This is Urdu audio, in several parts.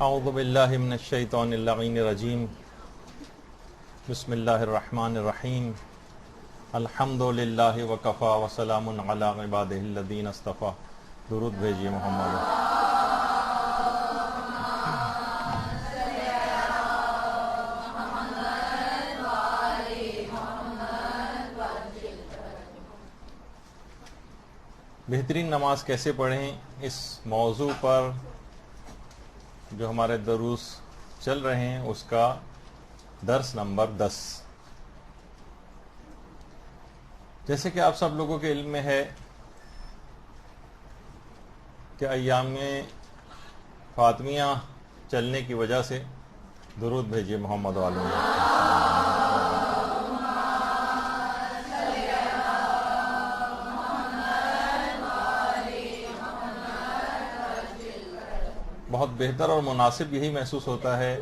اعوذ باللہ من الشیطان اللعین الرجیم بسم اللہ الرحمن الرحیم الحمد للہ وکفا وسلام علی عبادہ الذین اصطفیٰ. درود بھیجیے محمد. بہترین نماز کیسے پڑھیں، اس موضوع پر جو ہمارے دروس چل رہے ہیں اس کا درس نمبر 10. جیسے کہ آپ سب لوگوں کے علم میں ہے کہ ایام فاطمیہ چلنے کی وجہ سے درود بھیجیے محمد والوں. بہت بہتر اور مناسب یہی محسوس ہوتا ہے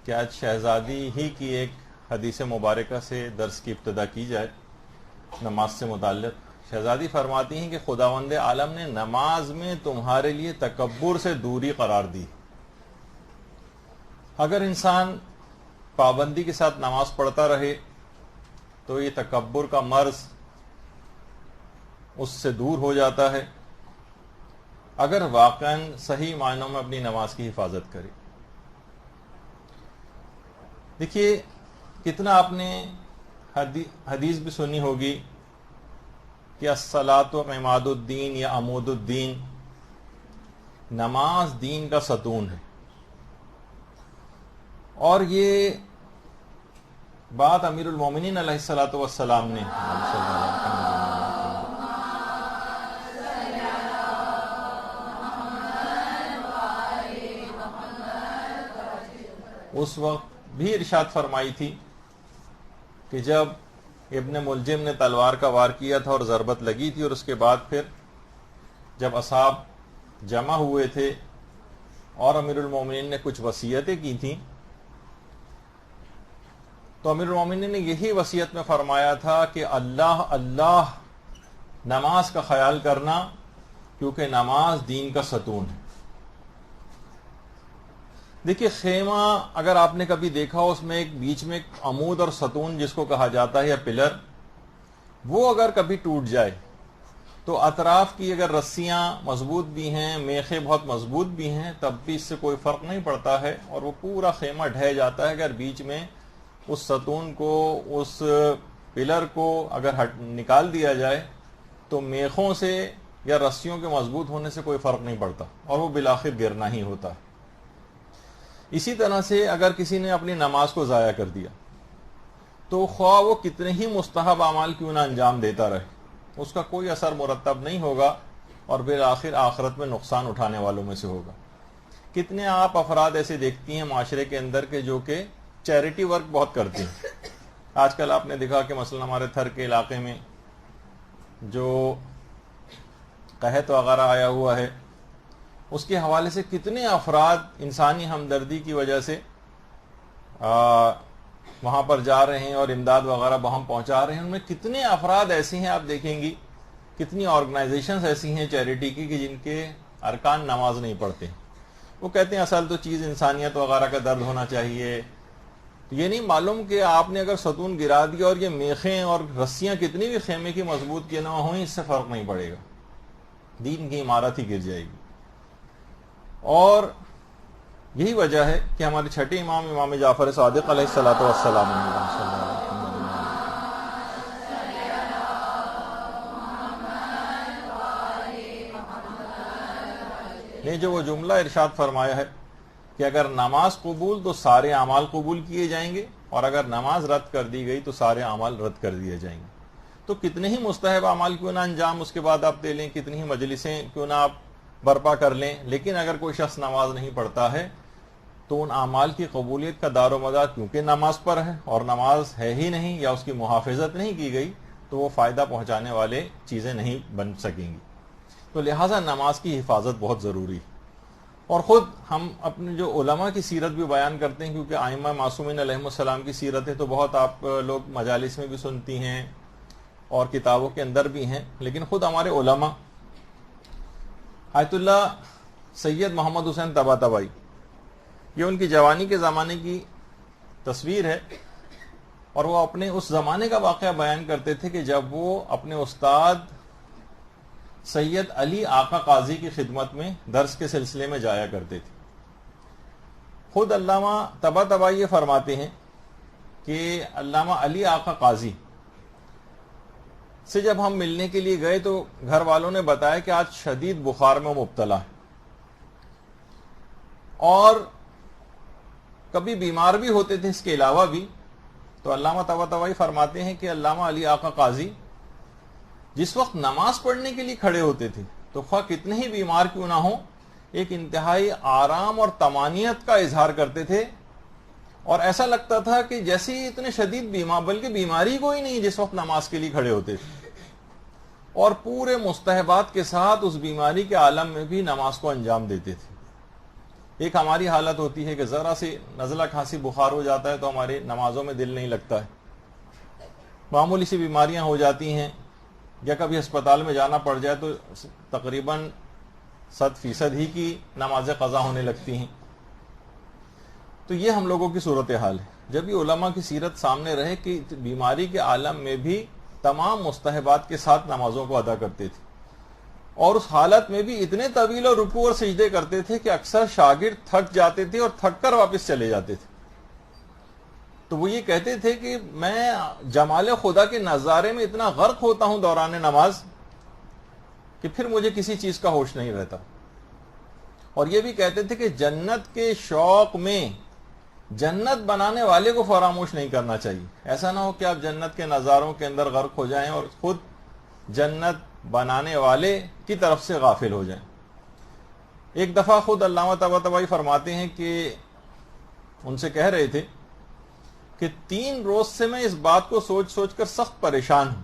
کہ آج شہزادی ہی کی ایک حدیث مبارکہ سے درس کی ابتدا کی جائے نماز سے متعلق. شہزادی فرماتی ہیں کہ خداوند عالم نے نماز میں تمہارے لیے تکبر سے دوری قرار دی. اگر انسان پابندی کے ساتھ نماز پڑھتا رہے تو یہ تکبر کا مرض اس سے دور ہو جاتا ہے اگر واقعاً صحیح معنوں میں اپنی نماز کی حفاظت کرے. دیکھیے کتنا آپ نے حدیث بھی سنی ہوگی کہ الصلاۃ عماد الدین یا عمود الدین، نماز دین کا ستون ہے. اور یہ بات امیر المومنین علیہ الصلاۃ والسلام نے اس وقت بھی ارشاد فرمائی تھی کہ جب ابن ملجم نے تلوار کا وار کیا تھا اور ضربت لگی تھی، اور اس کے بعد پھر جب اصحاب جمع ہوئے تھے اور امیر المومنین نے کچھ وصیتیں کی تھیں تو امیر المومنین نے یہی وصیت میں فرمایا تھا کہ اللہ اللہ نماز کا خیال کرنا، کیونکہ نماز دین کا ستون ہے. دیکھیے خیمہ اگر آپ نے کبھی دیکھا ہو، اس میں ایک بیچ میں ایک عمود اور ستون جس کو کہا جاتا ہے یا پلر، وہ اگر کبھی ٹوٹ جائے تو اطراف کی اگر رسیاں مضبوط بھی ہیں، میخیں بہت مضبوط بھی ہیں، تب بھی اس سے کوئی فرق نہیں پڑتا ہے اور وہ پورا خیمہ ڈھہ جاتا ہے. اگر بیچ میں اس ستون کو، اس پلر کو اگر نکال دیا جائے تو میخوں سے یا رسیوں کے مضبوط ہونے سے کوئی فرق نہیں پڑتا اور وہ بالآخر گرنا ہی ہوتا ہے. اسی طرح سے اگر کسی نے اپنی نماز کو ضائع کر دیا تو خواہ وہ کتنے ہی مستحب اعمال کیوں نہ انجام دیتا رہے، اس کا کوئی اثر مرتب نہیں ہوگا اور بالآخر آخرت میں نقصان اٹھانے والوں میں سے ہوگا. کتنے آپ افراد ایسے دیکھتی ہیں معاشرے کے اندر کے جو کہ چیریٹی ورک بہت کرتے ہیں. آج کل آپ نے دیکھا کہ مثلا ہمارے تھر کے علاقے میں جو قحط وغیرہ آیا ہوا ہے، اس کے حوالے سے کتنے افراد انسانی ہمدردی کی وجہ سے وہاں پر جا رہے ہیں اور امداد وغیرہ بہم پہنچا رہے ہیں. ان میں کتنے افراد ایسے ہیں، آپ دیکھیں گی کتنی آرگنائزیشنز ایسی ہیں چیریٹی کی کہ جن کے ارکان نماز نہیں پڑھتے. وہ کہتے ہیں اصل تو چیز انسانیت وغیرہ کا درد ہونا چاہیے. یہ نہیں معلوم کہ آپ نے اگر ستون گرا دیا اور یہ میخیں اور رسیاں کتنی بھی خیمے کی مضبوط کی نہ ہوئیں، اس سے فرق نہیں پڑے گا، دین کی عمارت ہی گر جائے گی. اور یہی وجہ ہے کہ ہمارے چھٹے امام جعفر صادق علیہ الصلوۃ والسلام نے جو وہ جملہ ارشاد فرمایا ہے کہ اگر نماز قبول تو سارے اعمال قبول کیے جائیں گے، اور اگر نماز رد کر دی گئی تو سارے اعمال رد کر دیے جائیں گے. تو کتنے ہی مستحب اعمال کیوں نہ انجام اس کے بعد آپ دے لیں، کتنی ہی مجلسیں کیوں نہ آپ برپا کر لیں، لیکن اگر کوئی شخص نماز نہیں پڑھتا ہے تو ان اعمال کی قبولیت کا دار و مدار کیونکہ نماز پر ہے اور نماز ہے ہی نہیں یا اس کی محافظت نہیں کی گئی تو وہ فائدہ پہنچانے والے چیزیں نہیں بن سکیں گی. تو لہٰذا نماز کی حفاظت بہت ضروری. اور خود ہم اپنے جو علماء کی سیرت بھی بیان کرتے ہیں، کیونکہ ائمہ معصومین علیہم السلام کی سیرتیں تو بہت آپ لوگ مجالس میں بھی سنتی ہیں اور کتابوں کے اندر بھی ہیں، لیکن خود ہمارے علماء آیت اللہ سید محمد حسین طباطبائی یہ ان کی جوانی کے زمانے کی تصویر ہے، اور وہ اپنے اس زمانے کا واقعہ بیان کرتے تھے کہ جب وہ اپنے استاد سید علی آقا قاضی کی خدمت میں درس کے سلسلے میں جایا کرتے تھے۔ خود علامہ طباطبائی یہ فرماتے ہیں کہ علامہ علی آقا قاضی سے جب ہم ملنے کے لیے گئے تو گھر والوں نے بتایا کہ آج شدید بخار میں مبتلا ہے، اور کبھی بیمار بھی ہوتے تھے اس کے علاوہ بھی۔ تو علامہ طباطبائی فرماتے ہیں کہ علامہ علی آقا قاضی جس وقت نماز پڑھنے کے لیے کھڑے ہوتے تھے تو خواہ کتنے ہی بیمار کیوں نہ ہوں، ایک انتہائی آرام اور طمانینت کا اظہار کرتے تھے، اور ایسا لگتا تھا کہ جیسے ہی اتنے شدید بیمار، بلکہ بیماری کوئی نہیں جس وقت نماز کے لیے کھڑے ہوتے تھے، اور پورے مستحبات کے ساتھ اس بیماری کے عالم میں بھی نماز کو انجام دیتے تھے۔ ایک ہماری حالت ہوتی ہے کہ ذرا سی نزلہ کھانسی بخار ہو جاتا ہے تو ہماری نمازوں میں دل نہیں لگتا ہے، معمولی سی بیماریاں ہو جاتی ہیں یا کبھی ہسپتال میں جانا پڑ جائے تو تقریباً 100% ہی کی نمازیں قضا ہونے لگتی ہیں۔ تو یہ ہم لوگوں کی صورتحال ہے۔ جب یہ علماء کی سیرت سامنے رہے کہ بیماری کے عالم میں بھی تمام مستحبات کے ساتھ نمازوں کو ادا کرتے تھے، اور اس حالت میں بھی اتنے طویل اور رکوع اور سجدے کرتے تھے کہ اکثر شاگرد تھک جاتے تھے اور تھک کر واپس چلے جاتے تھے۔ تو وہ یہ کہتے تھے کہ میں جمال خدا کے نظارے میں اتنا غرق ہوتا ہوں دوران نماز کہ پھر مجھے کسی چیز کا ہوش نہیں رہتا۔ اور یہ بھی کہتے تھے کہ جنت کے شوق میں جنت بنانے والے کو فراموش نہیں کرنا چاہیے۔ ایسا نہ ہو کہ آپ جنت کے نظاروں کے اندر غرق ہو جائیں اور خود جنت بنانے والے کی طرف سے غافل ہو جائیں۔ ایک دفعہ خود علامہ طباطبائی فرماتے ہیں کہ ان سے کہہ رہے تھے کہ 3 روز سے میں اس بات کو سوچ سوچ کر سخت پریشان ہوں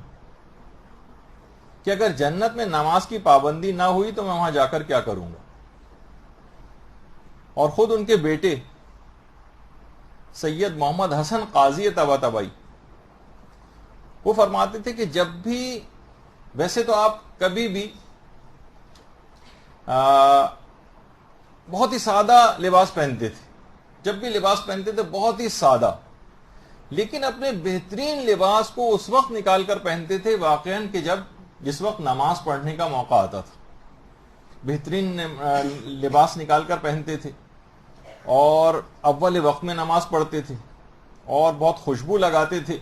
کہ اگر جنت میں نماز کی پابندی نہ ہوئی تو میں وہاں جا کر کیا کروں گا۔ اور خود ان کے بیٹے سید محمد حسن قاضی طباطبائی وہ فرماتے تھے کہ جب بھی، ویسے تو آپ کبھی بھی بہت ہی سادہ لباس پہنتے تھے، جب بھی لباس پہنتے تھے بہت ہی سادہ، لیکن اپنے بہترین لباس کو اس وقت نکال کر پہنتے تھے واقعاً کہ جس وقت نماز پڑھنے کا موقع آتا تھا، بہترین لباس نکال کر پہنتے تھے، اور اول وقت میں نماز پڑھتے تھے، اور بہت خوشبو لگاتے تھے،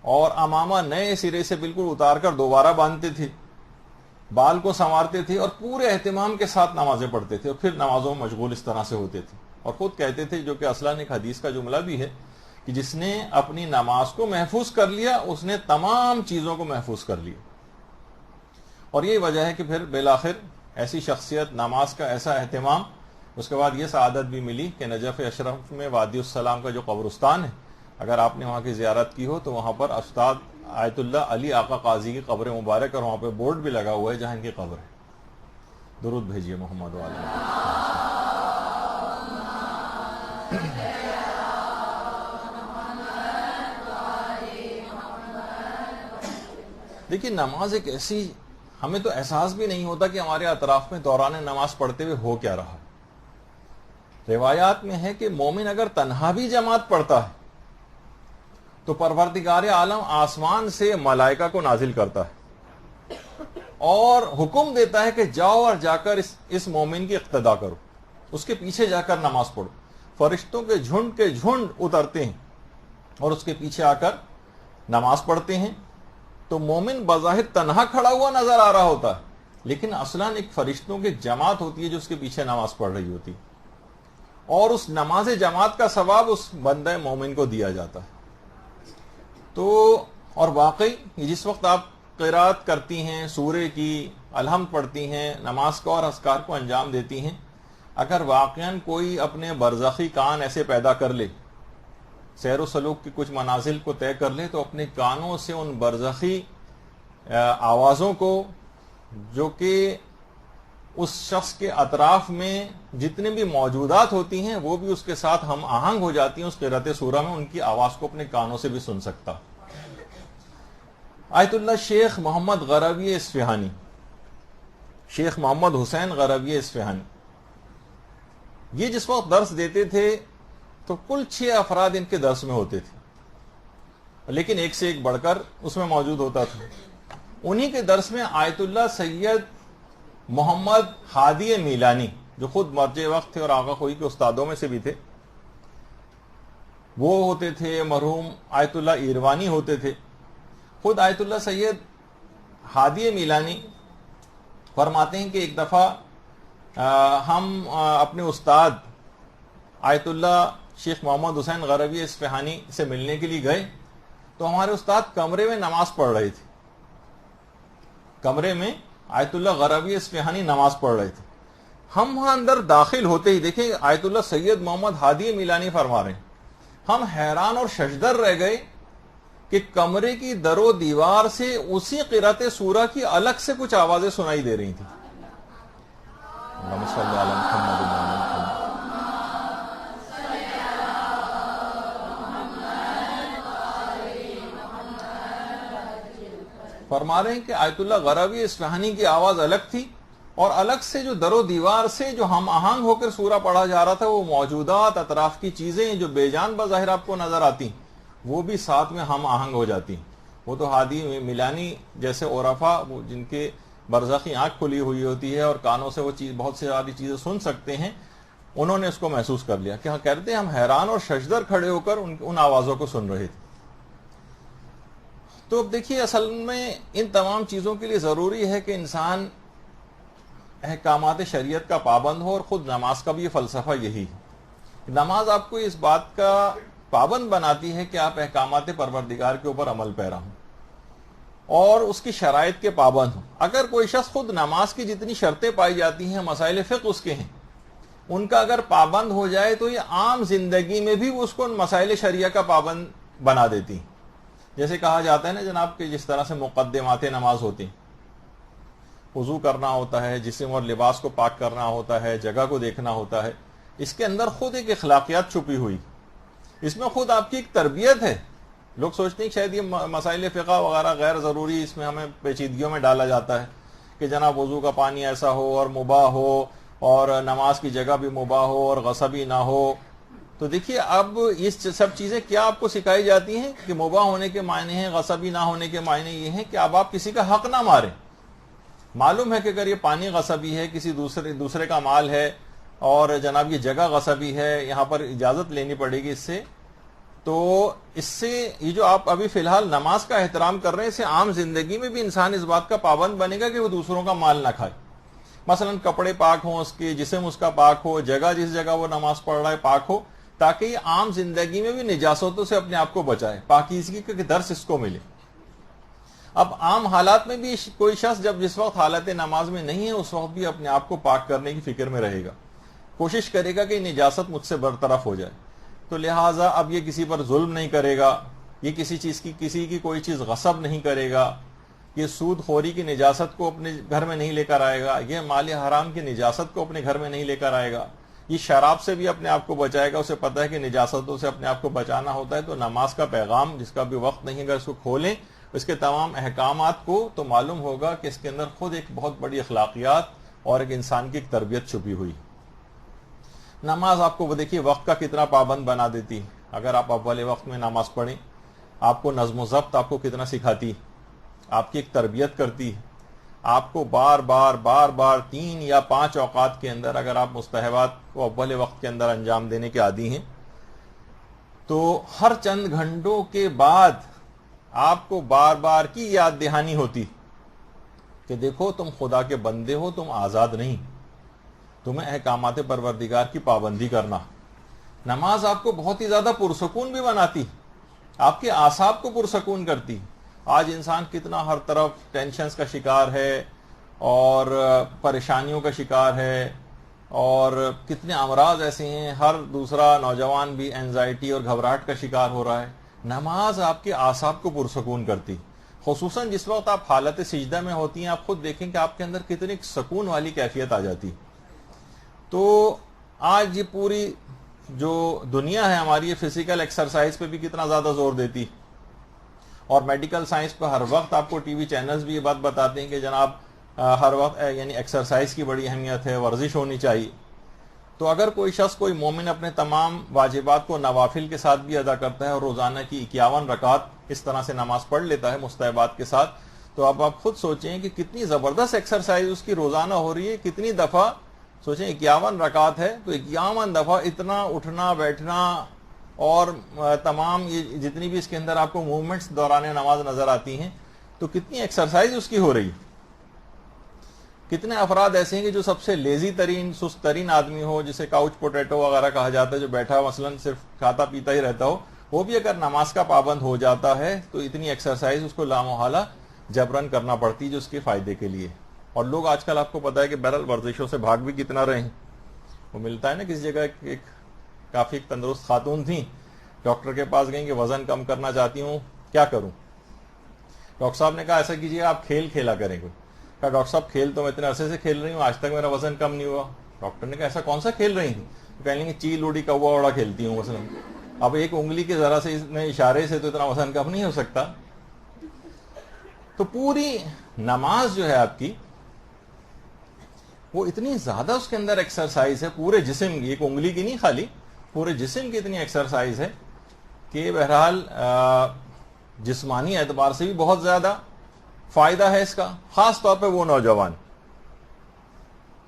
اور امامہ نئے سرے سے بالکل اتار کر دوبارہ باندھتے تھے، بال کو سنوارتے تھے، اور پورے اہتمام کے ساتھ نمازیں پڑھتے تھے، اور پھر نمازوں میں مشغول اس طرح سے ہوتے تھے۔ اور خود کہتے تھے، جو کہ اصلاً ایک حدیث کا جملہ بھی ہے، کہ جس نے اپنی نماز کو محفوظ کر لیا اس نے تمام چیزوں کو محفوظ کر لیا۔ اور یہی وجہ ہے کہ پھر بالآخر ایسی شخصیت، نماز کا ایسا اہتمام، اس کے بعد یہ سعادت بھی ملی کہ نجف اشرف میں وادی السلام کا جو قبرستان ہے، اگر آپ نے وہاں کی زیارت کی ہو تو وہاں پر استاد آیت اللہ علی آقا قاضی کی قبر مبارک، اور وہاں پہ بورڈ بھی لگا ہوا ہے جہاں ان کی قبر ہے۔ درود بھیجیے محمد وعلیہ۔ دیکھیے نماز ایک ایسی، ہمیں تو احساس بھی نہیں ہوتا کہ ہمارے اطراف میں دوران نماز پڑھتے ہوئے ہو کیا رہا۔ روایات میں ہے کہ مومن اگر تنہا بھی جماعت پڑھتا ہے تو پروردگار عالم آسمان سے ملائکہ کو نازل کرتا ہے اور حکم دیتا ہے کہ جاؤ اور جا کر اس مومن کی اقتدا کرو، اس کے پیچھے جا کر نماز پڑھو۔ فرشتوں کے جھنڈ اترتے ہیں اور اس کے پیچھے آ کر نماز پڑھتے ہیں۔ تو مومن بظاہر تنہا کھڑا ہوا نظر آ رہا ہوتا ہے، لیکن اصلاً ایک فرشتوں کی جماعت ہوتی ہے جو اس کے پیچھے نماز پڑھ رہی ہوتی ہے، اور اس نماز جماعت کا ثواب اس بندہ مومن کو دیا جاتا ہے۔ تو اور واقعی جس وقت آپ قرات کرتی ہیں، سورے کی الحمد پڑھتی ہیں، نماز کو اور اذکار کو انجام دیتی ہیں، اگر واقعاً کوئی اپنے برزخی کان ایسے پیدا کر لے، سیر و سلوک کی کچھ منازل کو طے کر لے، تو اپنے کانوں سے ان برزخی آوازوں کو، جو کہ اس شخص کے اطراف میں جتنے بھی موجودات ہوتی ہیں وہ بھی اس کے ساتھ ہم آہنگ ہو جاتی ہیں اس قرات سورہ میں، ان کی آواز کو اپنے کانوں سے بھی سن سکتا۔ آیت اللہ شیخ محمد غروی اصفہانی، شیخ محمد حسین غروی اصفہانی، یہ جس وقت درس دیتے تھے تو کل 6 افراد ان کے درس میں ہوتے تھے، لیکن ایک سے ایک بڑھ کر اس میں موجود ہوتا تھا۔ انہی کے درس میں آیت اللہ سید محمد ہادی میلانی، جو خود مرجع وقت تھے اور آغا خوئی کے استادوں میں سے بھی تھے، وہ ہوتے تھے، مرحوم آیت اللہ ایروانی ہوتے تھے۔ خود آیت اللہ سید ہادی میلانی فرماتے ہیں کہ ایک دفعہ ہم اپنے استاد آیت اللہ شیخ محمد حسین غروی اصفہانی سے ملنے کے لیے گئے تو ہمارے استاد کمرے میں نماز پڑھ رہے تھے، کمرے میں آیت اللہ غروی اصفہانی نماز پڑھ رہے تھے۔ ہم وہاں اندر داخل ہوتے ہی دیکھیں آیت اللہ سید محمد ہادی میلانی فرما رہے ہیں، ہم حیران اور ششدر رہ گئے کہ کمرے کی در و دیوار سے اسی قرأت سورہ کی الگ سے کچھ آوازیں سنائی دے رہی تھیں۔ اللہم صلی علی محمد و علی محمد۔ فرما رہے ہیں کہ آیت اللہ غروی اصفہانی کی آواز الگ تھی، اور الگ سے جو در و دیوار سے جو ہم آہنگ ہو کر سورہ پڑھا جا رہا تھا، وہ موجودات اطراف کی چیزیں جو بے جان بظاہر آپ کو نظر آتی وہ بھی ساتھ میں ہم آہنگ ہو جاتی۔ وہ تو ہادی میلانی جیسے عرفا جن کے برزخی آنکھ کھلی ہوئی ہوتی ہے اور کانوں سے وہ چیز بہت سی ساری چیزیں سن سکتے ہیں، انہوں نے اس کو محسوس کر لیا کہ کہتے ہیں ہم حیران اور ششدر کھڑے ہو کر ان آوازوں کو سن رہے تھے۔ تو اب دیکھیے اصل میں ان تمام چیزوں کے لیے ضروری ہے کہ انسان احکامات شریعت کا پابند ہو، اور خود نماز کا بھی یہ فلسفہ یہی ہے۔ نماز آپ کو اس بات کا پابند بناتی ہے کہ آپ احکامات پروردگار کے اوپر عمل پیرا ہوں اور اس کی شرائط کے پابند ہوں۔ اگر کوئی شخص خود نماز کی جتنی شرطیں پائی جاتی ہیں، مسائل فقہ اس کے ہیں، ان کا اگر پابند ہو جائے تو یہ عام زندگی میں بھی اس کو مسائل شریعہ کا پابند بنا دیتی ہیں۔ جیسے کہا جاتا ہے نا جناب کہ جس طرح سے مقدمات نماز ہوتی ہیں، وضو کرنا ہوتا ہے، جسم اور لباس کو پاک کرنا ہوتا ہے، جگہ کو دیکھنا ہوتا ہے، اس کے اندر خود ایک اخلاقیات چھپی ہوئی، اس میں خود آپ کی ایک تربیت ہے۔ لوگ سوچتے ہیں کہ شاید یہ مسائل فقہ وغیرہ غیر ضروری، اس میں ہمیں پیچیدگیوں میں ڈالا جاتا ہے کہ جناب وضو کا پانی ایسا ہو اور مباح ہو، اور نماز کی جگہ بھی مباح ہو اور غصبی نہ ہو۔ تو دیکھیے اب یہ سب چیزیں کیا آپ کو سکھائی جاتی ہیں کہ مباح ہونے کے معنی ہیں، غصبی نہ ہونے کے معنی یہ ہیں کہ اب آپ کسی کا حق نہ ماریں۔ معلوم ہے کہ اگر یہ پانی غصبی ہے، کسی دوسرے کا مال ہے، اور جناب یہ جگہ غصبی ہے، یہاں پر اجازت لینی پڑے گی اس سے، تو اس سے یہ جو آپ ابھی فی الحال نماز کا احترام کر رہے ہیں، اس سے عام زندگی میں بھی انسان اس بات کا پابند بنے گا کہ وہ دوسروں کا مال نہ کھائے۔ مثلا کپڑے پاک ہوں اس کے، جسم اس کا پاک ہو، جگہ جس جگہ وہ نماز پڑھ رہا ہے پاک ہو، تاکہ یہ عام زندگی میں بھی نجاستوں سے اپنے آپ کو بچائے، پاکیزگی کا درس اس کو ملے۔ اب عام حالات میں بھی کوئی شخص جس وقت حالت نماز میں نہیں ہے، اس وقت بھی اپنے آپ کو پاک کرنے کی فکر میں رہے گا، کوشش کرے گا کہ یہ نجاست مجھ سے برطرف ہو جائے۔ تو لہٰذا اب یہ کسی پر ظلم نہیں کرے گا، یہ کسی کی کوئی چیز غصب نہیں کرے گا، یہ سود خوری کی نجاست کو اپنے گھر میں نہیں لے کر آئے گا، یہ مال حرام کی نجاست کو اپنے گھر میں نہیں لے کر آئے گا، یہ شراب سے بھی اپنے آپ کو بچائے گا۔ اسے پتہ ہے کہ نجاستوں سے اپنے آپ کو بچانا ہوتا ہے، تو نماز کا پیغام جس کا بھی وقت نہیں، اگر اس کو کھولیں اس کے تمام احکامات کو، تو معلوم ہوگا کہ اس کے اندر خود ایک بہت بڑی اخلاقیات اور ایک انسان کی ایک تربیت چھپی ہوئی۔ نماز آپ کو وہ دیکھیے وقت کا کتنا پابند بنا دیتی۔ اگر آپ اول وقت میں نماز پڑھیں، آپ کو نظم و ضبط آپ کو کتنا سکھاتی، آپ کی ایک تربیت کرتی، آپ کو بار بار 3 یا 5 اوقات کے اندر اگر آپ مستحبات کو اول وقت کے اندر انجام دینے کے عادی ہیں، تو ہر چند گھنٹوں کے بعد آپ کو بار کی یاد دہانی ہوتی کہ دیکھو تم خدا کے بندے ہو، تم آزاد نہیں، تمہیں احکامات پروردگار کی پابندی کرنا۔ نماز آپ کو بہت ہی زیادہ پرسکون بھی بناتی، آپ کے اعصاب کو پرسکون کرتی۔ آج انسان کتنا ہر طرف ٹینشنز کا شکار ہے اور پریشانیوں کا شکار ہے، اور کتنے امراض ایسے ہیں، ہر دوسرا نوجوان بھی اینزائٹی اور گھبراہٹ کا شکار ہو رہا ہے۔ نماز آپ کے اعصاب کو پرسکون کرتی، خصوصاً جس وقت آپ حالت سجدہ میں ہوتی ہیں، آپ خود دیکھیں کہ آپ کے اندر کتنی سکون والی کیفیت آ جاتی۔ تو آج یہ پوری جو دنیا ہے ہماری، یہ فزیکل ایکسرسائز پہ بھی کتنا زیادہ زور دیتی، اور میڈیکل سائنس پہ ہر وقت آپ کو ٹی وی چینلز بھی یہ بات بتاتے ہیں کہ جناب ہر وقت یعنی ایکسرسائز کی بڑی اہمیت ہے، ورزش ہونی چاہیے۔ تو اگر کوئی شخص کوئی مومن اپنے تمام واجبات کو نوافل کے ساتھ بھی ادا کرتا ہے اور روزانہ کی 51 رکعت اس طرح سے نماز پڑھ لیتا ہے مستحبات کے ساتھ، تو اب آپ خود سوچیں کہ کتنی زبردست ایکسرسائز اس کی روزانہ ہو رہی ہے. کتنی دفعہ سوچیں 51 رکعت ہے تو 51 دفعہ اتنا اٹھنا بیٹھنا اور تمام یہ جتنی بھی اس کے اندر آپ کو موومنٹس دوران نماز نظر آتی ہیں، تو کتنی ایکسرسائز اس کی ہو رہی ہے. کتنے افراد ایسے ہیں کہ جو سب سے لیزی ترین سست ترین آدمی ہو، جسے کاؤچ پوٹیٹو وغیرہ کہا جاتا ہے، جو بیٹھا مثلا صرف کھاتا پیتا ہی رہتا ہو، وہ بھی اگر نماز کا پابند ہو جاتا ہے تو اتنی ایکسرسائز اس کو لامحالہ جبرن کرنا پڑتی جو اس کے فائدے کے لیے. اور لوگ آج کل آپ کو پتا ہے کہ بہرحال ورزشوں سے بھاگ بھی کتنا رہے ہیں. وہ ملتا ہے نا کسی جگہ ایک کافی تندرست خاتون تھیں، ڈاکٹر کے پاس گئیں کہ وزن کم کرنا چاہتی ہوں، کیا کروں؟ ڈاکٹر صاحب نے کہا ایسا کیجیے آپ کھیل کھیلا کریں. کوئی کہا ڈاکٹر صاحب کھیل تو میں اتنے عرصے سے کھیل رہی ہوں، آج تک میرا وزن کم نہیں ہوا. ڈاکٹر نے کہا ایسا کون سا کھیل رہی تھی؟ کہنے لگے چیل اڑی کوا اڑا کھیلتی ہوں مثلا. اب ایک انگلی کے ذرا سے اشارے سے تو اتنا وزن کم نہیں ہو سکتا. تو پوری نماز جو ہے آپ کی وہ اتنی زیادہ اس کے اندر ایکسرسائز ہے، پورے جسم کی، ایک انگلی کی نہیں خالی، پورے جسم کی اتنی ایکسرسائز ہے کہ بہرحال جسمانی اعتبار سے بھی بہت زیادہ فائدہ ہے اس کا. خاص طور پہ وہ نوجوان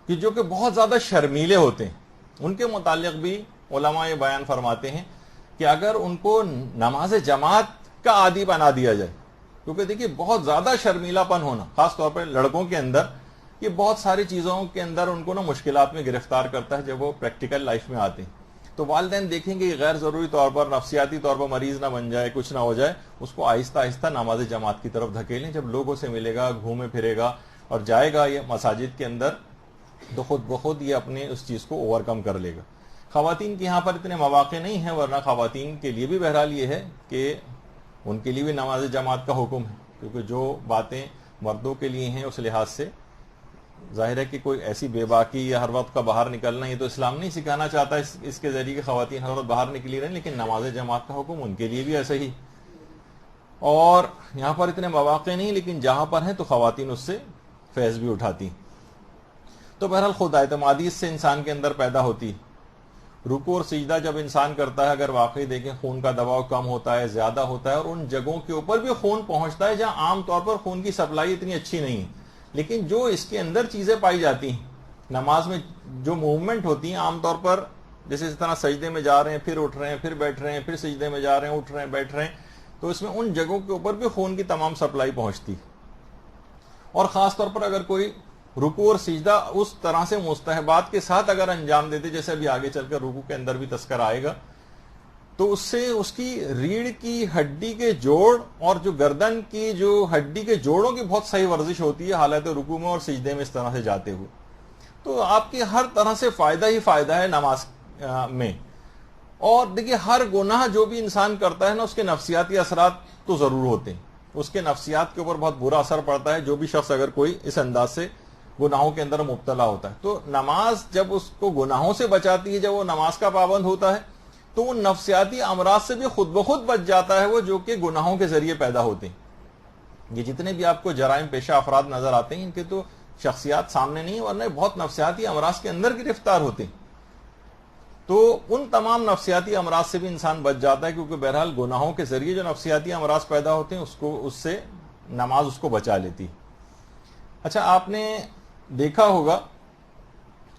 کہ جو کہ بہت زیادہ شرمیلے ہوتے ہیں، ان کے متعلق بھی علماء یہ بیان فرماتے ہیں کہ اگر ان کو نماز جماعت کا عادی بنا دیا جائے، کیونکہ دیکھیے بہت زیادہ شرمیلا پن ہونا خاص طور پر لڑکوں کے اندر، یہ بہت ساری چیزوں کے اندر ان کو مشکلات میں گرفتار کرتا ہے جب وہ پریکٹیکل لائف میں آتے ہیں. تو والدین دیکھیں گے یہ غیر ضروری طور پر نفسیاتی طور پر مریض نہ بن جائے، کچھ نہ ہو جائے، اس کو آہستہ آہستہ نماز جماعت کی طرف دھکیلیں. جب لوگوں سے ملے گا، گھومے پھرے گا اور جائے گا یہ مساجد کے اندر، تو خود بخود یہ اپنے اس چیز کو اوور کم کر لے گا. خواتین کے یہاں پر اتنے مواقع نہیں ہیں، ورنہ خواتین کے لیے بھی بہرحال یہ ہے کہ ان کے لیے بھی نماز جماعت کا حکم ہے، کیونکہ جو باتیں مردوں کے لیے ہیں اس لحاظ سے ظاہر ہے کہ کوئی ایسی بے باکی یا ہر وقت کا باہر نکلنا یہ تو اسلام نہیں سکھانا چاہتا اس کے ذریعے کہ خواتین ہر وقت باہر نکلی رہیں، لیکن نماز جماعت کا حکم ان کے لیے بھی ایسا ہی. اور یہاں پر اتنے مواقع نہیں، لیکن جہاں پر ہیں تو خواتین اس سے فیض بھی اٹھاتی. تو بہرحال خود اعتمادی اس سے انسان کے اندر پیدا ہوتی. رکوع اور سجدہ جب انسان کرتا ہے، اگر واقعی دیکھیں خون کا دباؤ کم ہوتا ہے، زیادہ ہوتا ہے، اور ان جگہوں کے اوپر بھی خون پہنچتا ہے جہاں عام طور پر خون کی سپلائی اتنی اچھی نہیں ہے، لیکن جو اس کے اندر چیزیں پائی جاتی ہیں نماز میں، جو موومنٹ ہوتی ہیں عام طور پر، جیسے اس طرح سجدے میں جا رہے ہیں، پھر اٹھ رہے ہیں، پھر بیٹھ رہے ہیں، پھر سجدے میں جا رہے ہیں، اٹھ رہے ہیں، بیٹھ رہے ہیں، تو اس میں ان جگہوں کے اوپر بھی خون کی تمام سپلائی پہنچتی. اور خاص طور پر اگر کوئی رکوع اور سجدہ اس طرح سے مستحبات کے ساتھ اگر انجام دیتے، جیسے ابھی آگے چل کر رکوع کے اندر بھی تذکر آئے گا، تو اس سے اس کی ریڑھ کی ہڈی کے جوڑ اور جو گردن کی جو ہڈی کے جوڑوں کی بہت صحیح ورزش ہوتی ہے حالت رکوع میں اور سجدے میں اس طرح سے جاتے ہوئے. تو آپ کی ہر طرح سے فائدہ ہی فائدہ ہے نماز میں. اور دیکھیے ہر گناہ جو بھی انسان کرتا ہے نا، اس کے نفسیاتی اثرات تو ضرور ہوتے ہیں، اس کے نفسیات کے اوپر بہت برا اثر پڑتا ہے جو بھی شخص اگر کوئی اس انداز سے گناہوں کے اندر مبتلا ہوتا ہے. تو نماز جب اس کو گناہوں سے بچاتی ہے، جب وہ نماز کا پابند ہوتا ہے، تو ان نفسیاتی امراض سے بھی خود بخود بچ جاتا ہے وہ، جو کہ گناہوں کے ذریعے پیدا ہوتے ہیں. یہ جتنے بھی آپ کو جرائم پیشہ افراد نظر آتے ہیں، ان کے تو شخصیات سامنے نہیں، ورنہ بہت نفسیاتی امراض کے اندر گرفتار ہوتے ہیں. تو ان تمام نفسیاتی امراض سے بھی انسان بچ جاتا ہے، کیونکہ بہرحال گناہوں کے ذریعے جو نفسیاتی امراض پیدا ہوتے ہیں اس سے نماز اس کو بچا لیتی. اچھا آپ نے دیکھا ہوگا،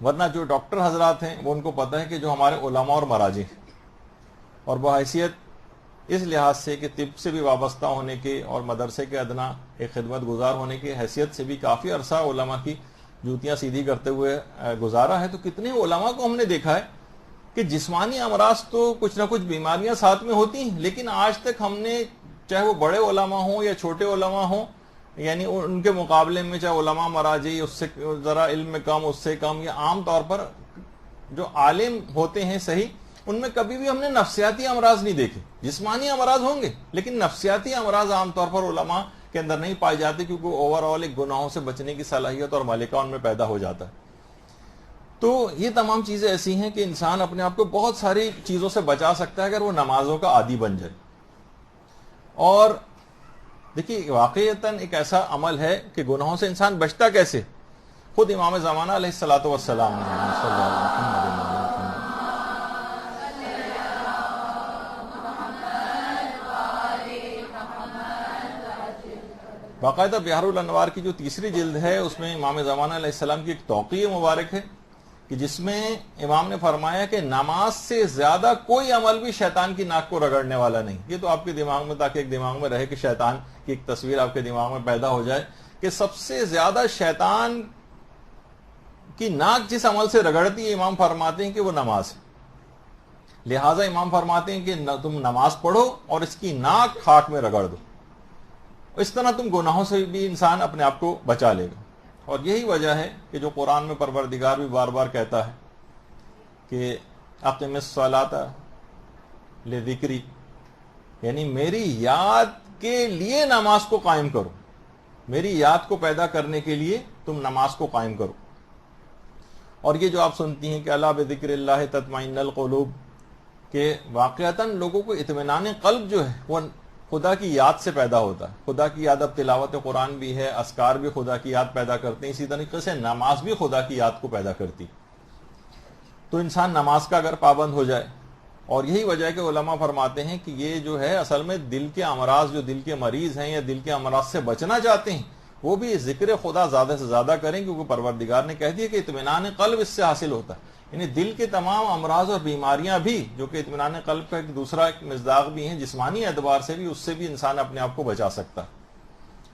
ورنہ جو ڈاکٹر حضرات ہیں وہ ان کو پتہ ہے کہ جو ہمارے علماء اور مراجع اور بحیثیت اس لحاظ سے کہ طب سے بھی وابستہ ہونے کے اور مدرسے کے ادنا ایک خدمت گزار ہونے کی حیثیت سے بھی کافی عرصہ علماء کی جوتیاں سیدھی کرتے ہوئے گزارا ہے. تو کتنے علماء کو ہم نے دیکھا ہے کہ جسمانی امراض تو کچھ نہ کچھ بیماریاں ساتھ میں ہوتی ہیں، لیکن آج تک ہم نے، چاہے وہ بڑے علماء ہوں یا چھوٹے علماء ہوں، یعنی ان کے مقابلے میں چاہے علماء مراجع اس سے ذرا علم میں کم، اس سے کم، یا عام طور پر جو عالم ہوتے ہیں صحیح، ان میں کبھی بھی ہم نے نفسیاتی امراض نہیں دیکھے. جسمانی امراض ہوں گے لیکن نفسیاتی امراض عام طور پر علماء کے اندر نہیں پائے جاتے، کیونکہ اوور آل ایک گناہوں سے بچنے کی صلاحیت اور ملکہ ان میں پیدا ہو جاتا ہے. تو یہ تمام چیزیں ایسی ہیں کہ انسان اپنے آپ کو بہت ساری چیزوں سے بچا سکتا ہے اگر وہ نمازوں کا عادی بن جائے. اور دیکھیے واقعتاً ایک ایسا عمل ہے کہ گناہوں سے انسان بچتا کیسے؟ خود امام زمانہ علیہ الصلوۃ والسلام نے باقاعدہ بحار الانوار کی جو تیسری جلد ہے اس میں امام زمانہ علیہ السلام کی ایک توقیع مبارک ہے کہ جس میں امام نے فرمایا کہ نماز سے زیادہ کوئی عمل بھی شیطان کی ناک کو رگڑنے والا نہیں. یہ تو آپ کے دماغ میں، تاکہ ایک دماغ میں رہے کہ شیطان کی ایک تصویر آپ کے دماغ میں پیدا ہو جائے کہ سب سے زیادہ شیطان کی ناک جس عمل سے رگڑتی ہے امام فرماتے ہیں کہ وہ نماز ہے. لہٰذا امام فرماتے ہیں کہ تم نماز پڑھو اور اس کی ناک خاک میں رگڑ دو. اس طرح تم گناہوں سے بھی انسان اپنے آپ کو بچا لے گا. اور یہی وجہ ہے کہ جو قرآن میں پروردگار بھی بار بار کہتا ہے کہ اقم الصلاۃ لذکری، یعنی میری یاد کے لیے نماز کو قائم کرو، میری یاد کو پیدا کرنے کے لیے تم نماز کو قائم کرو. اور یہ جو آپ سنتی ہیں کہ الا بذکر اللہ تطمئن القلوب، کہ واقعتاً لوگوں کو اطمینان قلب جو ہے وہ خدا کی یاد سے پیدا ہوتا ہے. خدا کی یاد، اب تلاوت قرآن بھی ہے، اذکار بھی خدا کی یاد پیدا کرتے ہیں، اسی طریقے سے نماز بھی خدا کی یاد کو پیدا کرتی. تو انسان نماز کا اگر پابند ہو جائے، اور یہی وجہ ہے کہ علماء فرماتے ہیں کہ یہ جو ہے اصل میں دل کے امراض، جو دل کے مریض ہیں یا دل کے امراض سے بچنا چاہتے ہیں، وہ بھی ذکر خدا زیادہ سے زیادہ کریں، کیونکہ پروردگار نے کہہ دیا کہ اطمینان قلب اس سے حاصل ہوتا ہے. یعنی دل کے تمام امراض اور بیماریاں بھی، جو کہ اطمینان قلب کا ایک دوسرا ایک مصداق بھی ہیں جسمانی اعتبار سے بھی، اس سے بھی انسان اپنے آپ کو بچا سکتا ہے.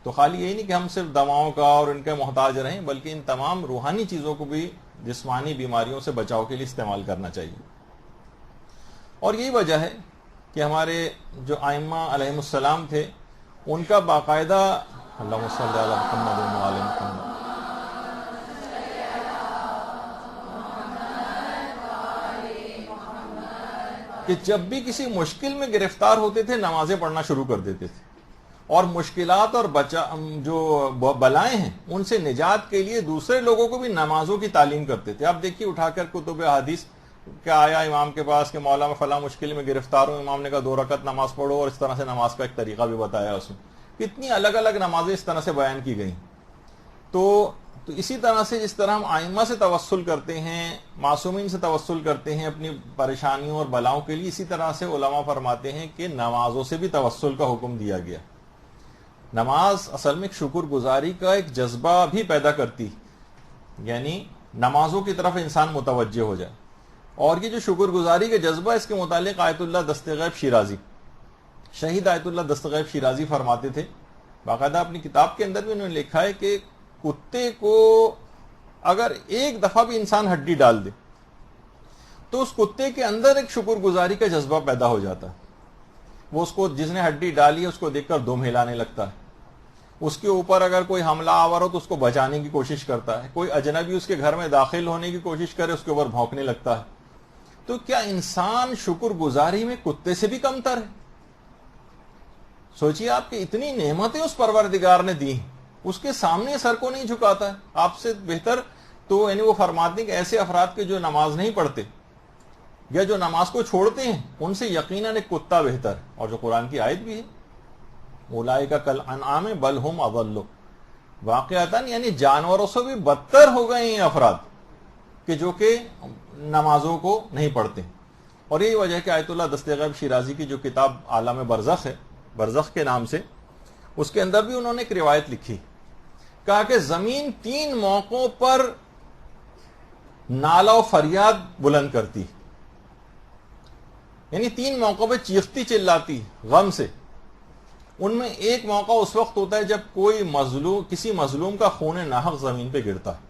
تو خالی یہی نہیں کہ ہم صرف دواؤں کا اور ان کے محتاج رہیں، بلکہ ان تمام روحانی چیزوں کو بھی جسمانی بیماریوں سے بچاؤ کے لیے استعمال کرنا چاہیے. اور یہی وجہ ہے کہ ہمارے جو ائمہ علیہم السلام تھے، ان کا باقاعدہ اللہم صلی علی محمد و علی محمد، کہ جب بھی کسی مشکل میں گرفتار ہوتے تھے نمازیں پڑھنا شروع کر دیتے تھے، اور مشکلات اور جو بلائیں ہیں ان سے نجات کے لیے دوسرے لوگوں کو بھی نمازوں کی تعلیم کرتے تھے. آپ دیکھیے اٹھا کر کتب حدیث کیا آیا امام کے پاس کہ مولا میں فلاں مشکل میں گرفتار ہوں، امام نے کہا 2 رکعت نماز پڑھو، اور اس طرح سے نماز کا ایک طریقہ بھی بتایا اس میں. کتنی الگ الگ نمازیں اس طرح سے بیان کی گئیں. تو اسی طرح سے جس طرح ہم ائمہ سے توسل کرتے ہیں، معصومین سے توسل کرتے ہیں اپنی پریشانیوں اور بلاؤں کے لیے، اسی طرح سے علماء فرماتے ہیں کہ نمازوں سے بھی توسل کا حکم دیا گیا. نماز اصل میں شکر گزاری کا ایک جذبہ بھی پیدا کرتی، یعنی نمازوں کی طرف انسان متوجہ ہو جائے. اور یہ جو شکر گزاری کا جذبہ، اس کے متعلق آیت اللہ دستغیب شیرازی، شہید آیت اللہ دستغیب شیرازی فرماتے تھے، باقاعدہ اپنی کتاب کے اندر بھی انہوں نے لکھا ہے کہ کتے کو اگر ایک دفعہ بھی انسان ہڈی ڈال دے تو اس کتے کے اندر ایک شکر گزاری کا جذبہ پیدا ہو جاتا ہے. وہ اس کو، جس نے ہڈی ڈالی ہے، اس کو دیکھ کر دم ہلانے لگتا ہے. اس کے اوپر اگر کوئی حملہ آور ہو تو اس کو بچانے کی کوشش کرتا ہے. کوئی اجنبی اس کے گھر میں داخل ہونے کی کوشش کرے، اس کے اوپر بھونکنے لگتا ہے. تو کیا انسان شکر گزاری میں کتے سے بھی کمتر ہے؟ سوچیے آپ کہ اتنی نعمتیں اس پروردگار نے دی ہیں، اس کے سامنے سر کو نہیں جھکاتا ہے. آپ سے بہتر تو یعنی وہ فرماتے ہیں کہ ایسے افراد کے جو نماز نہیں پڑھتے یا جو نماز کو چھوڑتے ہیں، ان سے یقیناً ایک کتا بہتر ہے. اور جو قرآن کی آیت بھی ہے، اولئک کالانعام بل ہم اضل، واقعتاً یعنی جانوروں سے بھی بدتر ہو گئے ہیں افراد کہ جو کہ نمازوں کو نہیں پڑھتے. اور یہی وجہ ہے کہ آیت اللہ دستغیب شیرازی کی جو کتاب عالم برزخ ہے، برزخ کے نام سے، اس کے اندر بھی انہوں نے ایک روایت لکھی، کہا کہ زمین 3 موقعوں پر نالہ و فریاد بلند کرتی، یعنی 3 موقعوں پہ چیختی چلاتی غم سے. ان میں ایک موقع اس وقت ہوتا ہے جب کوئی مظلوم، کسی مظلوم کا خون ناحق زمین پہ گرتا ہے،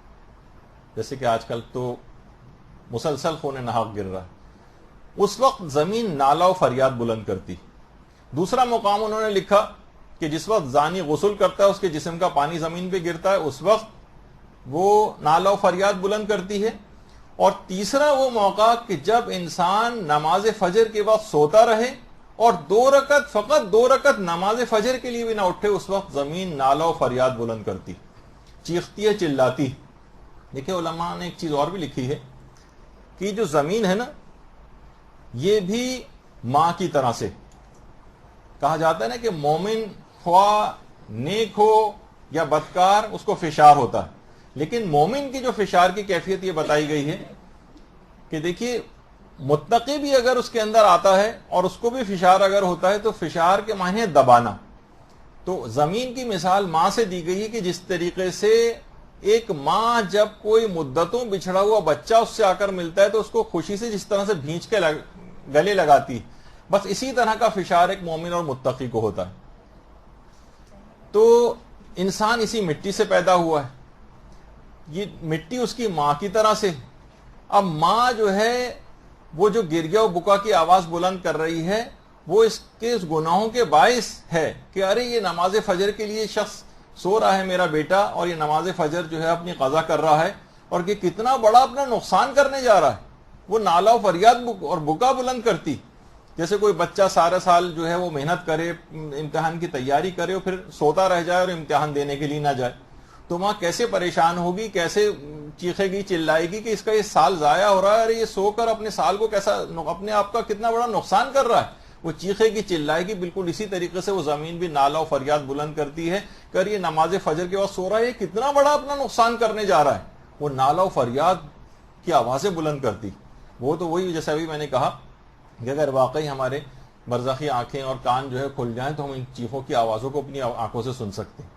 جیسے کہ آج کل تو مسلسل خون ناحق گر رہا ہے. اس وقت زمین نالہ و فریاد بلند کرتی. دوسرا مقام انہوں نے لکھا کہ جس وقت زانی غسل کرتا ہے، اس کے جسم کا پانی زمین پہ گرتا ہے، اس وقت وہ نالہ و فریاد بلند کرتی ہے. اور تیسرا وہ موقع کہ جب انسان نماز فجر کے بعد سوتا رہے اور 2 رکعت، فقط 2 رکعت نماز فجر کے لیے بھی نہ اٹھے، اس وقت زمین نالہ و فریاد بلند کرتی، چیختی ہے، چلاتی. دیکھیں علماء نے ایک چیز اور بھی لکھی ہے کہ جو زمین ہے نا، یہ بھی ماں کی طرح سے، کہا جاتا ہے نا کہ مومن خواہ نیک ہو یا بدکار، اس کو فشار ہوتا ہے، لیکن مومن کی جو فشار کی کیفیت یہ بتائی گئی ہے کہ دیکھیے متقی بھی اگر اس کے اندر آتا ہے اور اس کو بھی فشار اگر ہوتا ہے تو فشار کے معنی ہے دبانا. تو زمین کی مثال ماں سے دی گئی کہ جس طریقے سے ایک ماں جب کوئی مدتوں بچھڑا ہوا بچہ اس سے آ کر ملتا ہے تو اس کو خوشی سے جس طرح سے بھینچ کے گلے لگاتی، بس اسی طرح کا فشار ایک مومن اور متقی کو ہوتا ہے. تو انسان اسی مٹی سے پیدا ہوا ہے، یہ مٹی اس کی ماں کی طرح سے. اب ماں جو ہے وہ جو گریا و بکا کی آواز بلند کر رہی ہے وہ اس گناہوں کے باعث ہے کہ ارے یہ نماز فجر کے لیے شخص سو رہا ہے میرا بیٹا، اور یہ نماز فجر جو ہے اپنی قضا کر رہا ہے، اور کہ کتنا بڑا اپنا نقصان کرنے جا رہا ہے. وہ نالا و فریاد اور بکا بلند کرتی، جیسے کوئی بچہ سارا سال جو ہے وہ محنت کرے، امتحان کی تیاری کرے اور پھر سوتا رہ جائے اور امتحان دینے کے لیے نہ جائے. تو ماں کیسے پریشان ہوگی، کیسے چیخے گی، چلائے گی کہ اس کا یہ سال ضائع ہو رہا ہے، ارے یہ سو کر اپنے سال کو کیسا، اپنے آپ کا کتنا بڑا نقصان کر رہا ہے. وہ چیخے گی، چلائے گی. بالکل اسی طریقے سے وہ زمین بھی نالا و فریاد بلند کرتی ہے کہ یہ نماز فجر کے بعد سو رہا ہے، یہ کتنا بڑا اپنا نقصان کرنے جا رہا ہے. وہ نالا و فریاد کی آوازیں بلند کرتی. وہ تو وہی جیسے ابھی میں نے کہا کہ اگر واقعی ہمارے برزخی آنکھیں اور کان جو ہے کھل جائیں تو ہم ان چیخوں کی آوازوں کو اپنی آنکھوں سے سن سکتے ہیں.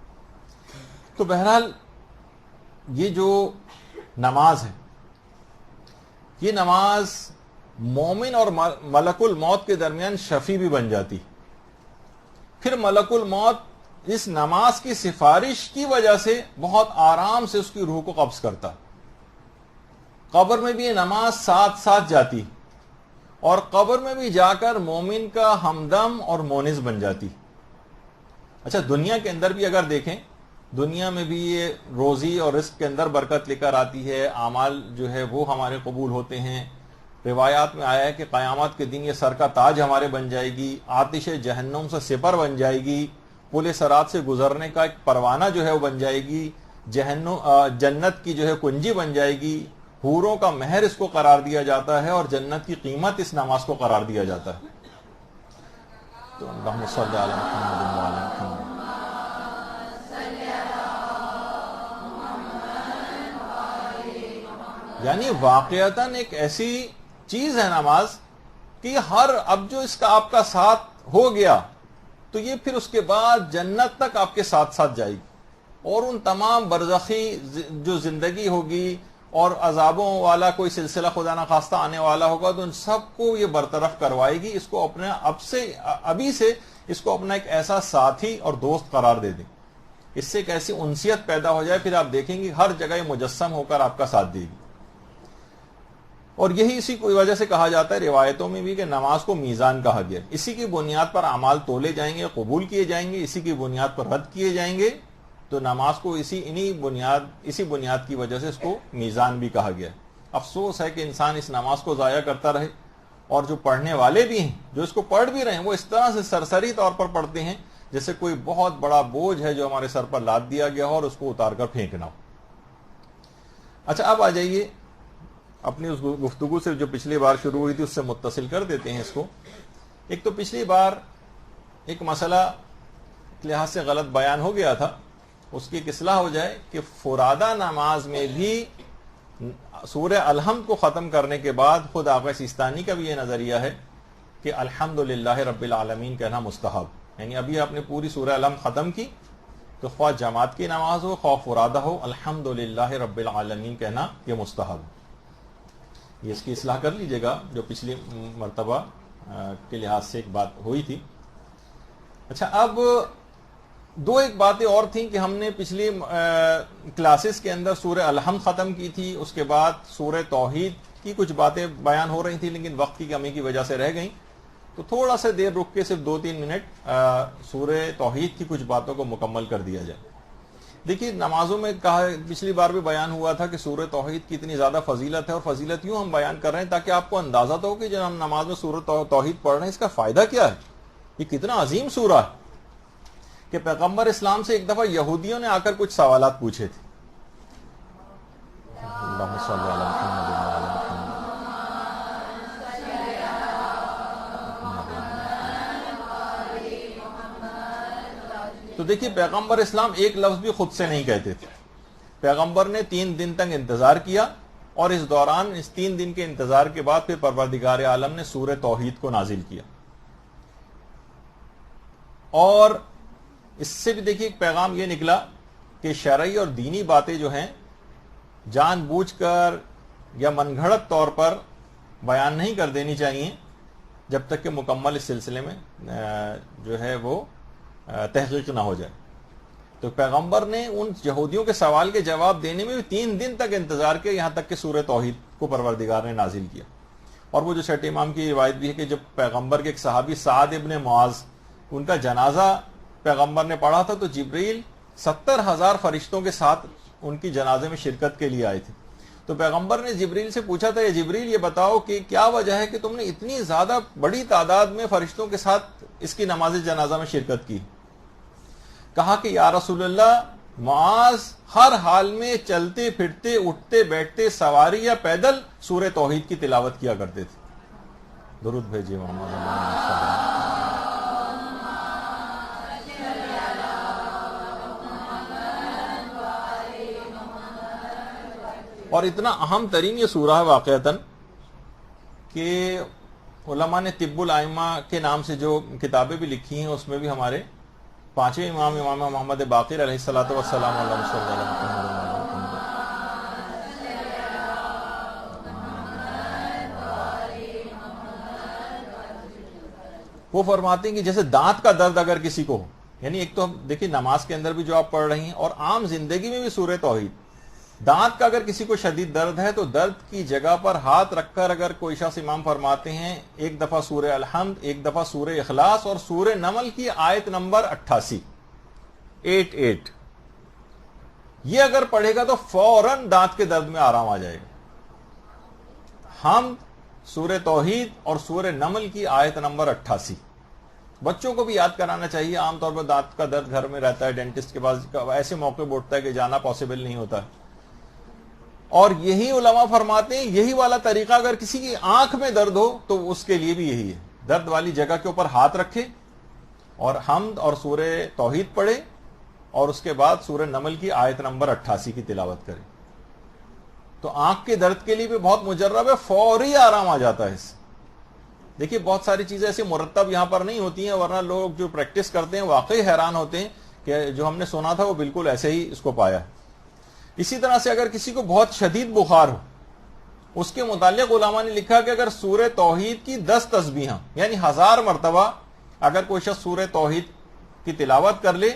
تو بہرحال یہ جو نماز ہے، یہ نماز مومن اور ملک الموت کے درمیان شفیع بھی بن جاتی. پھر ملک الموت اس نماز کی سفارش کی وجہ سے بہت آرام سے اس کی روح کو قبض کرتا. قبر میں بھی یہ نماز ساتھ ساتھ جاتی اور قبر میں بھی جا کر مومن کا ہمدم اور مونس بن جاتی. اچھا، دنیا کے اندر بھی اگر دیکھیں، دنیا میں بھی یہ روزی اور رزق کے اندر برکت لے کر آتی ہے، اعمال جو ہے وہ ہمارے قبول ہوتے ہیں. روایات میں آیا ہے کہ قیامت کے دن یہ سر کا تاج ہمارے بن جائے گی، آتش جہنم سے سپر بن جائے گی، پل صراط سے گزرنے کا ایک پروانہ جو ہے وہ بن جائے گی، جنت کی جو ہے کنجی بن جائے گی، حوروں کا مہر اس کو قرار دیا جاتا ہے، اور جنت کی قیمت اس نماز کو قرار دیا جاتا ہے. تو اللہم صلی علی محمد و علی محمد. یعنی واقعتاً ایک ایسی چیز ہے نماز کہ ہر اب جو اس کا آپ کا ساتھ ہو گیا تو یہ پھر اس کے بعد جنت تک آپ کے ساتھ ساتھ جائے گی، اور ان تمام برزخی جو زندگی ہوگی اور عذابوں والا کوئی سلسلہ خدا نخواستہ آنے والا ہوگا تو ان سب کو یہ برطرف کروائے گی. اس کو اپنے ابھی سے اس کو اپنا ایک ایسا ساتھی اور دوست قرار دے دیں، اس سے ایک ایسی انسیت پیدا ہو جائے، پھر آپ دیکھیں گے ہر جگہ یہ مجسم ہو کر آپ کا ساتھ دے گی. اور یہی اسی کی وجہ سے کہا جاتا ہے روایتوں میں بھی کہ نماز کو میزان کہا گیا. اسی کی بنیاد پر اعمال تولے جائیں گے، قبول کیے جائیں گے، اسی کی بنیاد پر رد کیے جائیں گے. تو نماز کو اسی بنیاد کی وجہ سے اس کو میزان بھی کہا گیا. افسوس ہے کہ انسان اس نماز کو ضائع کرتا رہے، اور جو پڑھنے والے بھی ہیں، جو اس کو پڑھ بھی رہے ہیں، وہ اس طرح سے سرسری طور پر پڑھتے ہیں جیسے کوئی بہت بڑا بوجھ ہے جو ہمارے سر پر لاد دیا گیا ہو اور اس کو اتار کر پھینکنا ہو. اچھا، اب آ جائیے اپنی اس گفتگو سے جو پچھلی بار شروع ہوئی تھی اس سے متصل کر دیتے ہیں اس کو. ایک تو پچھلی بار ایک مسئلہ لحاظ سے غلط بیان ہو گیا تھا، اس کی ایک اصلاح ہو جائے کہ فرادہ نماز میں بھی سورہ الحمد کو ختم کرنے کے بعد خود آقا سیستانی کا بھی یہ نظریہ ہے کہ الحمدللہ رب العالمین کہنا مستحب. یعنی ابھی آپ نے پوری سورہ الحمد ختم کی تو خواہ جماعت کی نماز ہو خواہ فرادہ ہو، الحمدللہ رب العالمین کہنا یہ مستحب. یہ اس کی اصلاح کر لیجئے گا جو پچھلی مرتبہ کے لحاظ سے ایک بات ہوئی تھی. اچھا، اب ایک باتیں اور تھیں کہ ہم نے پچھلی کلاسز کے اندر سورہ الحمد ختم کی تھی، اس کے بعد سورہ توحید کی کچھ باتیں بیان ہو رہی تھیں لیکن وقت کی کمی کی وجہ سے رہ گئیں. تو تھوڑا سا دیر رک کے صرف 2-3 منٹ سورہ توحید کی کچھ باتوں کو مکمل کر دیا جائے. دیکھیے، نمازوں میں کہا پچھلی بار بھی بیان ہوا تھا کہ سورہ توحید کی اتنی زیادہ فضیلت ہے، اور فضیلت یوں ہم بیان کر رہے ہیں تاکہ آپ کو اندازہ تو ہو کہ جب ہم نماز میں سورہ توحید پڑھ رہے ہیں اس کا فائدہ کیا ہے. یہ کتنا عظیم سورہ ہے کہ پیغمبر اسلام سے ایک دفعہ یہودیوں نے آ کر کچھ سوالات پوچھے تھے. اللہم صلی علی محمد و علی محمد. تو دیکھیے، پیغمبر اسلام ایک لفظ بھی خود سے نہیں کہتے تھے. پیغمبر نے 3 دن تک انتظار کیا، اور اس دوران اس 3 دن کے انتظار کے بعد پھر پروردگار عالم نے سورہ توحید کو نازل کیا. اور اس سے بھی دیکھیے ایک پیغام یہ نکلا کہ شرعی اور دینی باتیں جو ہیں جان بوجھ کر یا من گھڑت طور پر بیان نہیں کر دینی چاہیے جب تک کہ مکمل اس سلسلے میں جو ہے وہ تحقیق نہ ہو جائے. تو پیغمبر نے ان یہودیوں کے سوال کے جواب دینے میں بھی 3 دن تک انتظار کیا، یہاں تک کہ سورہ توحید کو پروردگار نے نازل کیا. اور وہ جو چھٹے امام کی روایت بھی ہے کہ جب پیغمبر کے ایک صحابی سعد ابن معاذ ان کا جنازہ پیغمبر نے پڑھا تھا تو جبریل 70,000 فرشتوں کے ساتھ ان کی جنازے میں شرکت کے لیے آئے تھے. تو پیغمبر نے جبریل سے پوچھا تھا، یہ جبریل یہ بتاؤ کہ کیا وجہ ہے کہ تم نے اتنی زیادہ بڑی تعداد میں فرشتوں کے ساتھ اس کی نماز جنازہ میں شرکت کی؟ کہا کہ یا رسول اللہ، معاذ ہر حال میں چلتے پھرتے اٹھتے بیٹھتے سواری یا پیدل سورہ توحید کی تلاوت کیا کرتے تھے. درود بھیجیے محمد صلی اللہ علیہ وسلم. اور اتنا اہم ترین یہ سورہ ہے واقعتاً کہ علماء نے طب الائمہ کے نام سے جو کتابیں بھی لکھی ہیں اس میں بھی hمارے 5ویں امام محمد باقر علیہ الصلوۃ والسلام وہ فرماتے ہیں کہ جیسے دانت کا درد اگر کسی کو ہو، یعنی ایک تو دیکھیں نماز کے اندر بھی جو آپ پڑھ رہی ہیں اور عام زندگی میں بھی سورہ توحید، دانت کا اگر کسی کو شدید درد ہے تو درد کی جگہ پر ہاتھ رکھ کر اگر کوئی شخص، امام فرماتے ہیں، ایک دفعہ سورہ الحمد، ایک دفعہ سورہ اخلاص اور سورہ نمل کی آیت نمبر 88 یہ اگر پڑھے گا تو فوراً دانت کے درد میں آرام آ جائے گا. حمد، سورہ توحید اور سورہ نمل کی آیت نمبر 88. بچوں کو بھی یاد کرانا چاہیے. عام طور پر دانت کا درد گھر میں رہتا ہے، ڈینٹسٹ کے پاس ایسے موقع پہ اٹھتا ہے کہ جانا پاسبل نہیں ہوتا. اور یہی علماء فرماتے ہیں یہی والا طریقہ اگر کسی کی آنکھ میں درد ہو تو اس کے لیے بھی یہی ہے. درد والی جگہ کے اوپر ہاتھ رکھے اور حمد اور سورہ توحید پڑھے اور اس کے بعد سورہ نمل کی آیت نمبر 88 کی تلاوت کرے تو آنکھ کے درد کے لیے بھی بہت مجرب ہے، فوری آرام آ جاتا ہے اس سے. دیکھیے بہت ساری چیزیں ایسی مرتب یہاں پر نہیں ہوتی ہیں، ورنہ لوگ جو پریکٹس کرتے ہیں واقعی حیران ہوتے ہیں کہ جو ہم نے سنا تھا وہ بالکل ایسے ہی اس کو پایا. اسی طرح سے اگر کسی کو بہت شدید بخار ہو، اس کے متعلق علماء نے لکھا کہ اگر سورہ توحید کی 10 تسبیحاں یعنی 1000 مرتبہ اگر کوئی شخص سورہ توحید کی تلاوت کر لے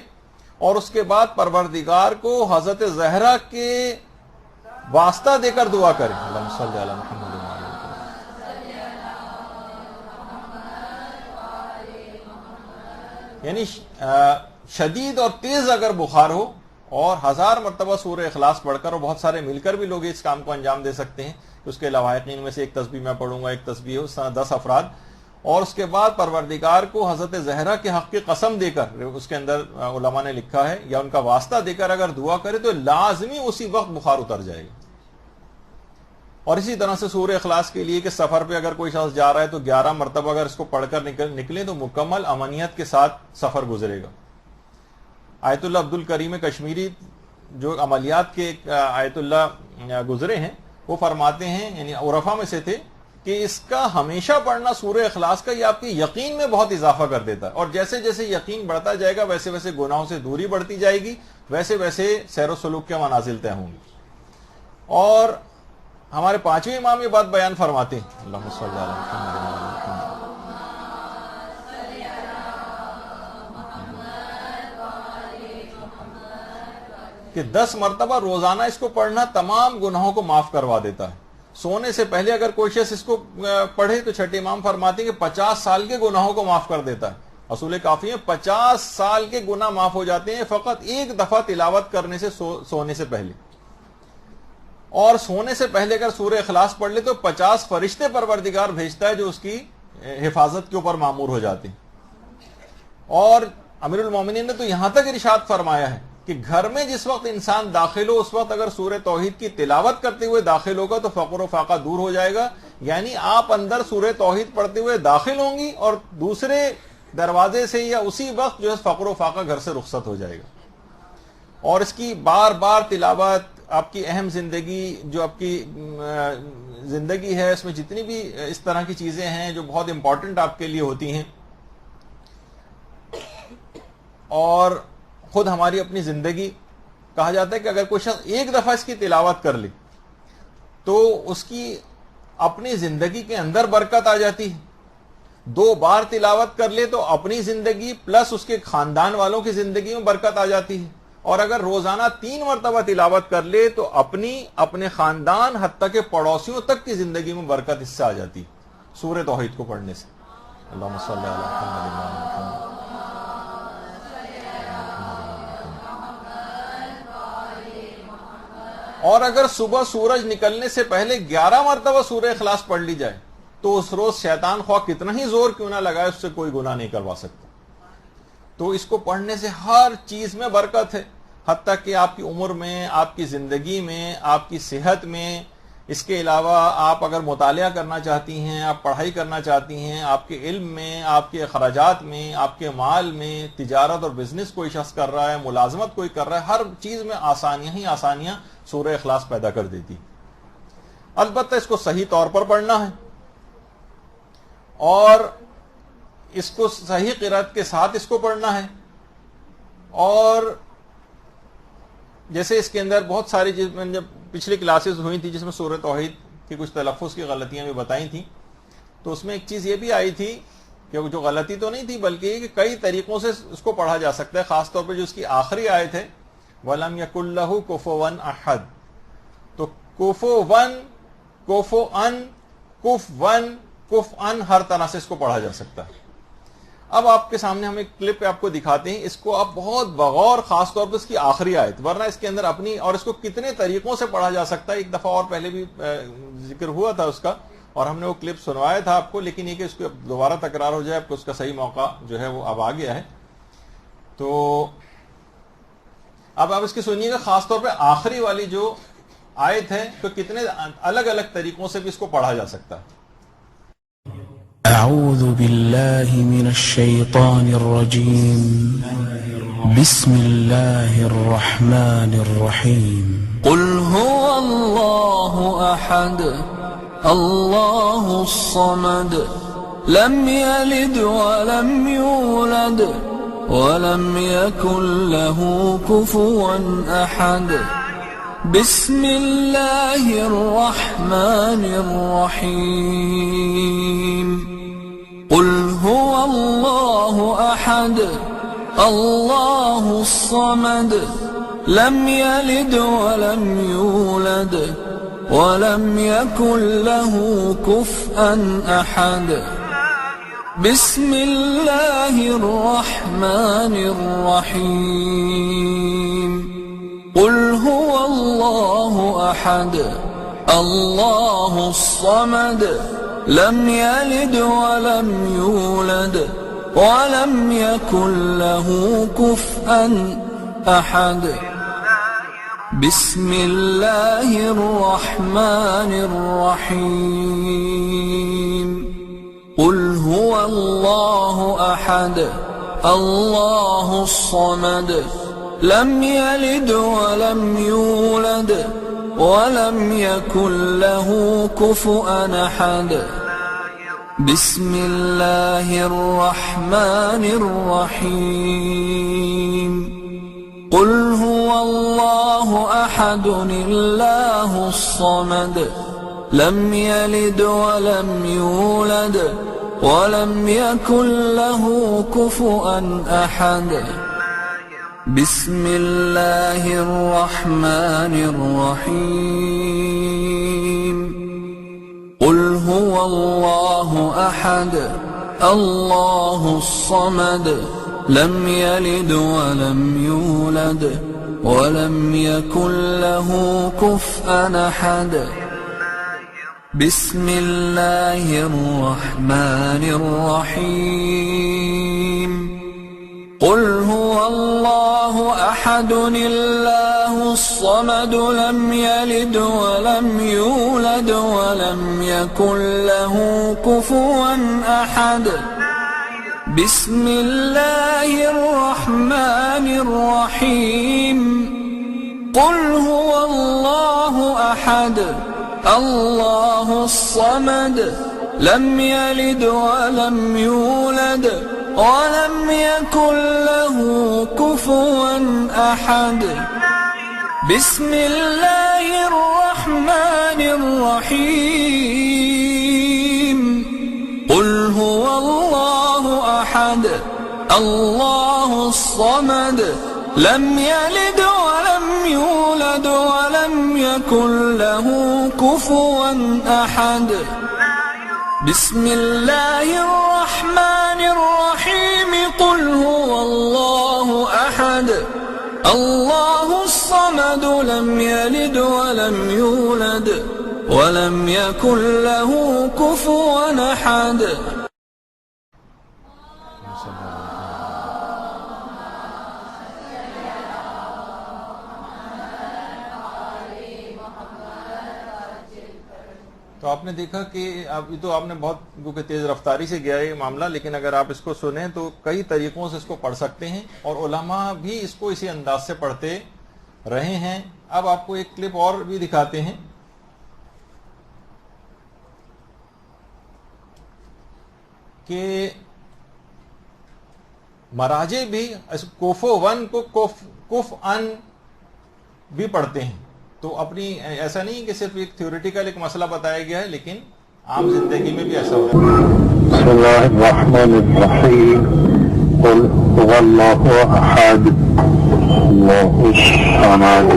اور اس کے بعد پروردگار کو حضرت زہرا کے واسطہ دے کر دعا کرے، اللہم صلی علی محمد یعنی شدید اور تیز اگر بخار ہو اور 1000 مرتبہ سورہ اخلاص پڑھ کر، اور بہت سارے مل کر بھی لوگ اس کام کو انجام دے سکتے ہیں، اس کے لواحقین میں سے ایک تسبیح میں پڑھوں گا، ایک تسبیح اس طرح 10 افراد، اور اس کے بعد پروردگار کو حضرت زہرا کے حق کی قسم دے کر، اس کے اندر علماء نے لکھا ہے، یا ان کا واسطہ دے کر اگر دعا کرے تو لازمی اسی وقت بخار اتر جائے گا. اور اسی طرح سے سورہ اخلاص کے لیے کہ سفر پہ اگر کوئی شخص جا رہا ہے تو 11 مرتبہ اگر اس کو پڑھ کر نکلے تو مکمل امنیت کے ساتھ سفر گزرے گا. آیت اللہ عبد الکریم کشمیری جو عملیات کے آیت اللہ گزرے ہیں وہ فرماتے ہیں، یعنی عرفا میں سے تھے، کہ اس کا ہمیشہ پڑھنا سورہ اخلاص کا یہ آپ کے یقین میں بہت اضافہ کر دیتا ہے، اور جیسے جیسے یقین بڑھتا جائے گا ویسے ویسے گناہوں سے دوری بڑھتی جائے گی، ویسے ویسے سیر و سلوک کے منازل طے ہوں گی. اور ہمارے 5ویں امام یہ بات بیان فرماتے ہیں، اللہم صلی علی محمد کہ 10 مرتبہ روزانہ اس کو پڑھنا تمام گناہوں کو معاف کروا دیتا ہے. سونے سے پہلے اگر کوئی شخص اس کو پڑھے تو چھٹے امام فرماتے ہیں کہ 50 سال کے گناہوں کو معاف کر دیتا ہے. اصول کافی ہے، 50 سال کے گناہ معاف ہو جاتے ہیں فقط ایک دفعہ تلاوت کرنے سے سونے سے پہلے. اور سونے سے پہلے اگر سورہ اخلاص پڑھ لے تو 50 فرشتے پروردگار بھیجتا ہے جو اس کی حفاظت کے اوپر مامور ہو جاتے ہیں. اور امیر المومنین نے تو یہاں تک ارشاد فرمایا ہے کہ گھر میں جس وقت انسان داخل ہو اس وقت اگر سورہ توحید کی تلاوت کرتے ہوئے داخل ہوگا تو فقر و فاقہ دور ہو جائے گا. یعنی آپ اندر سورہ توحید پڑھتے ہوئے داخل ہوں گی اور دوسرے دروازے سے یا اسی وقت جو ہے فقر و فاقہ گھر سے رخصت ہو جائے گا. اور اس کی بار بار تلاوت آپ کی اہم زندگی، جو آپ کی زندگی ہے اس میں جتنی بھی اس طرح کی چیزیں ہیں جو بہت امپورٹنٹ آپ کے لیے ہوتی ہیں، اور خود ہماری اپنی زندگی کہا جاتا ہے کہ اگر کوئی شخص ایک دفعہ اس کی تلاوت کر لے تو اس کی اپنی زندگی کے اندر برکت آ جاتی ہے. 2 بار تلاوت کر لے تو اپنی زندگی پلس اس کے خاندان والوں کی زندگی میں برکت آ جاتی ہے. اور اگر روزانہ 3 مرتبہ تلاوت کر لے تو اپنے خاندان حتیٰ کہ پڑوسیوں تک کی زندگی میں برکت اس سے آ جاتی سورہ توحید کو پڑھنے سے. اللہم صلی علی محمد وعلی محمد. اور اگر صبح سورج نکلنے سے پہلے 11 مرتبہ سورہ اخلاص پڑھ لی جائے تو اس روز شیطان خواہ کتنا ہی زور کیوں نہ لگائے اس سے کوئی گناہ نہیں کروا سکتا. تو اس کو پڑھنے سے ہر چیز میں برکت ہے، حتیٰ کہ آپ کی عمر میں، آپ کی زندگی میں، آپ کی صحت میں. اس کے علاوہ آپ اگر مطالعہ کرنا چاہتی ہیں، آپ پڑھائی کرنا چاہتی ہیں، آپ کے علم میں، آپ کے اخراجات میں، آپ کے مال میں، تجارت اور بزنس کوئی شخص کر رہا ہے، ملازمت کوئی کر رہا ہے، ہر چیز میں آسانیاں ہی آسانیاں سورہ اخلاص پیدا کر دیتی. البتہ اس کو صحیح طور پر پڑھنا ہے اور اس کو صحیح قرأت کے ساتھ اس کو پڑھنا ہے. اور جیسے اس کے اندر بہت ساری چیز میں جب پچھلی کلاسز ہوئی تھی جس میں سورہ توحید کی کچھ تلفظ کی غلطیاں بھی بتائی تھیں، تو اس میں ایک چیز یہ بھی آئی تھی کہ جو غلطی تو نہیں تھی بلکہ یہ کہ کئی طریقوں سے اس کو پڑھا جا سکتا ہے، خاص طور پہ جو اس کی آخری آیت ہے وَلَمْ يَكُنْ لَهُ كُفُوًا أَحَدٌ. تو کفوًا، کفؤً، کفوًا، کفؤً ہر طرح سے اس کو پڑھا جا سکتا ہے. اب آپ کے سامنے ہم ایک کلپ آپ کو دکھاتے ہیں، اس کو آپ بہت بغور، خاص طور پر اس کی آخری آیت، ورنہ اس کے اندر اپنی، اور اس کو کتنے طریقوں سے پڑھا جا سکتا ہے. ایک دفعہ اور پہلے بھی ذکر ہوا تھا اس کا اور ہم نے وہ کلپ سنوایا تھا آپ کو، لیکن یہ کہ اس کو دوبارہ تکرار ہو جائے، آپ کو اس کا صحیح موقع جو ہے وہ اب آ گیا ہے. تو اب آپ اس کی سنیے گا، خاص طور پہ آخری والی جو آیت ہے تو کتنے الگ الگ طریقوں سے بھی اس کو پڑھا جا سکتا ہے. أعوذ بالله من الشيطان الرجيم بسم الله الرحمن الرحيم قل هو الله أحد الله الصمد لم يلد ولم يولد ولم يكن له كفوا أحد بسم الله الرحمن الرحيم قل هو الله أحد الله الصمد لم يلد ولم يولد ولم يكن له كفوا أحد بسم الله الرحمن الرحيم قل هو الله أحد الله الصمد لم يلد ولم يولد ولم يكن له كفوا أحد بسم الله الرحمن الرحيم قل هو الله أحد الله الصمد لم يلد ولم يولد ولم يكن له كفوا أحد بسم الله الرحمن الرحيم قل هو الله أحد الله الصمد لم يلد ولم يولد ولم يكن له كفوا أحد بسم الله الرحمن الرحيم قل هو الله أحد الله الصمد لم يلد ولم يولد ولم يكن له كفوا أحد بسم الله الرحمن الرحيم قل هو الله أحد الله الصمد لم يلد ولم يولد ولم يكن له كفوا أحد بسم الله الرحمن الرحيم قل هو الله أحد الله الصمد لم يلد ولم يولد ولم يكن له كفوا أحد. بسم الله الرحمن الرحيم. قل هو الله أحد الله الصمد لم يلد ولم يولد ولم يكن له كفوا أحد. بسم الله الرحمن الرحيم. قل هو الله أحد الله الصمد لم يلد ولم يولد ولم يكن له كفوا أحد. تو آپ نے دیکھا کہ اب یہ تو آپ نے بہت کیونکہ تیز رفتاری سے گیا یہ معاملہ، لیکن اگر آپ اس کو سنیں تو کئی طریقوں سے اس کو پڑھ سکتے ہیں، اور علماء بھی اس کو اسی انداز سے پڑھتے رہے ہیں. اب آپ کو ایک کلپ اور بھی دکھاتے ہیں کہ مراجع بھی کوفو ون کو کف ان بھی پڑھتے ہیں. تو اپنی ایسا نہیں کہ صرف ایک تھیوریٹیکل ایک مسئلہ بتایا گیا ہے، لیکن عام زندگی میں بھی ایسا ہوتا ہے. بسم اللہ الرحمن الرحیم. قل هو اللہ احد اللہ الصمد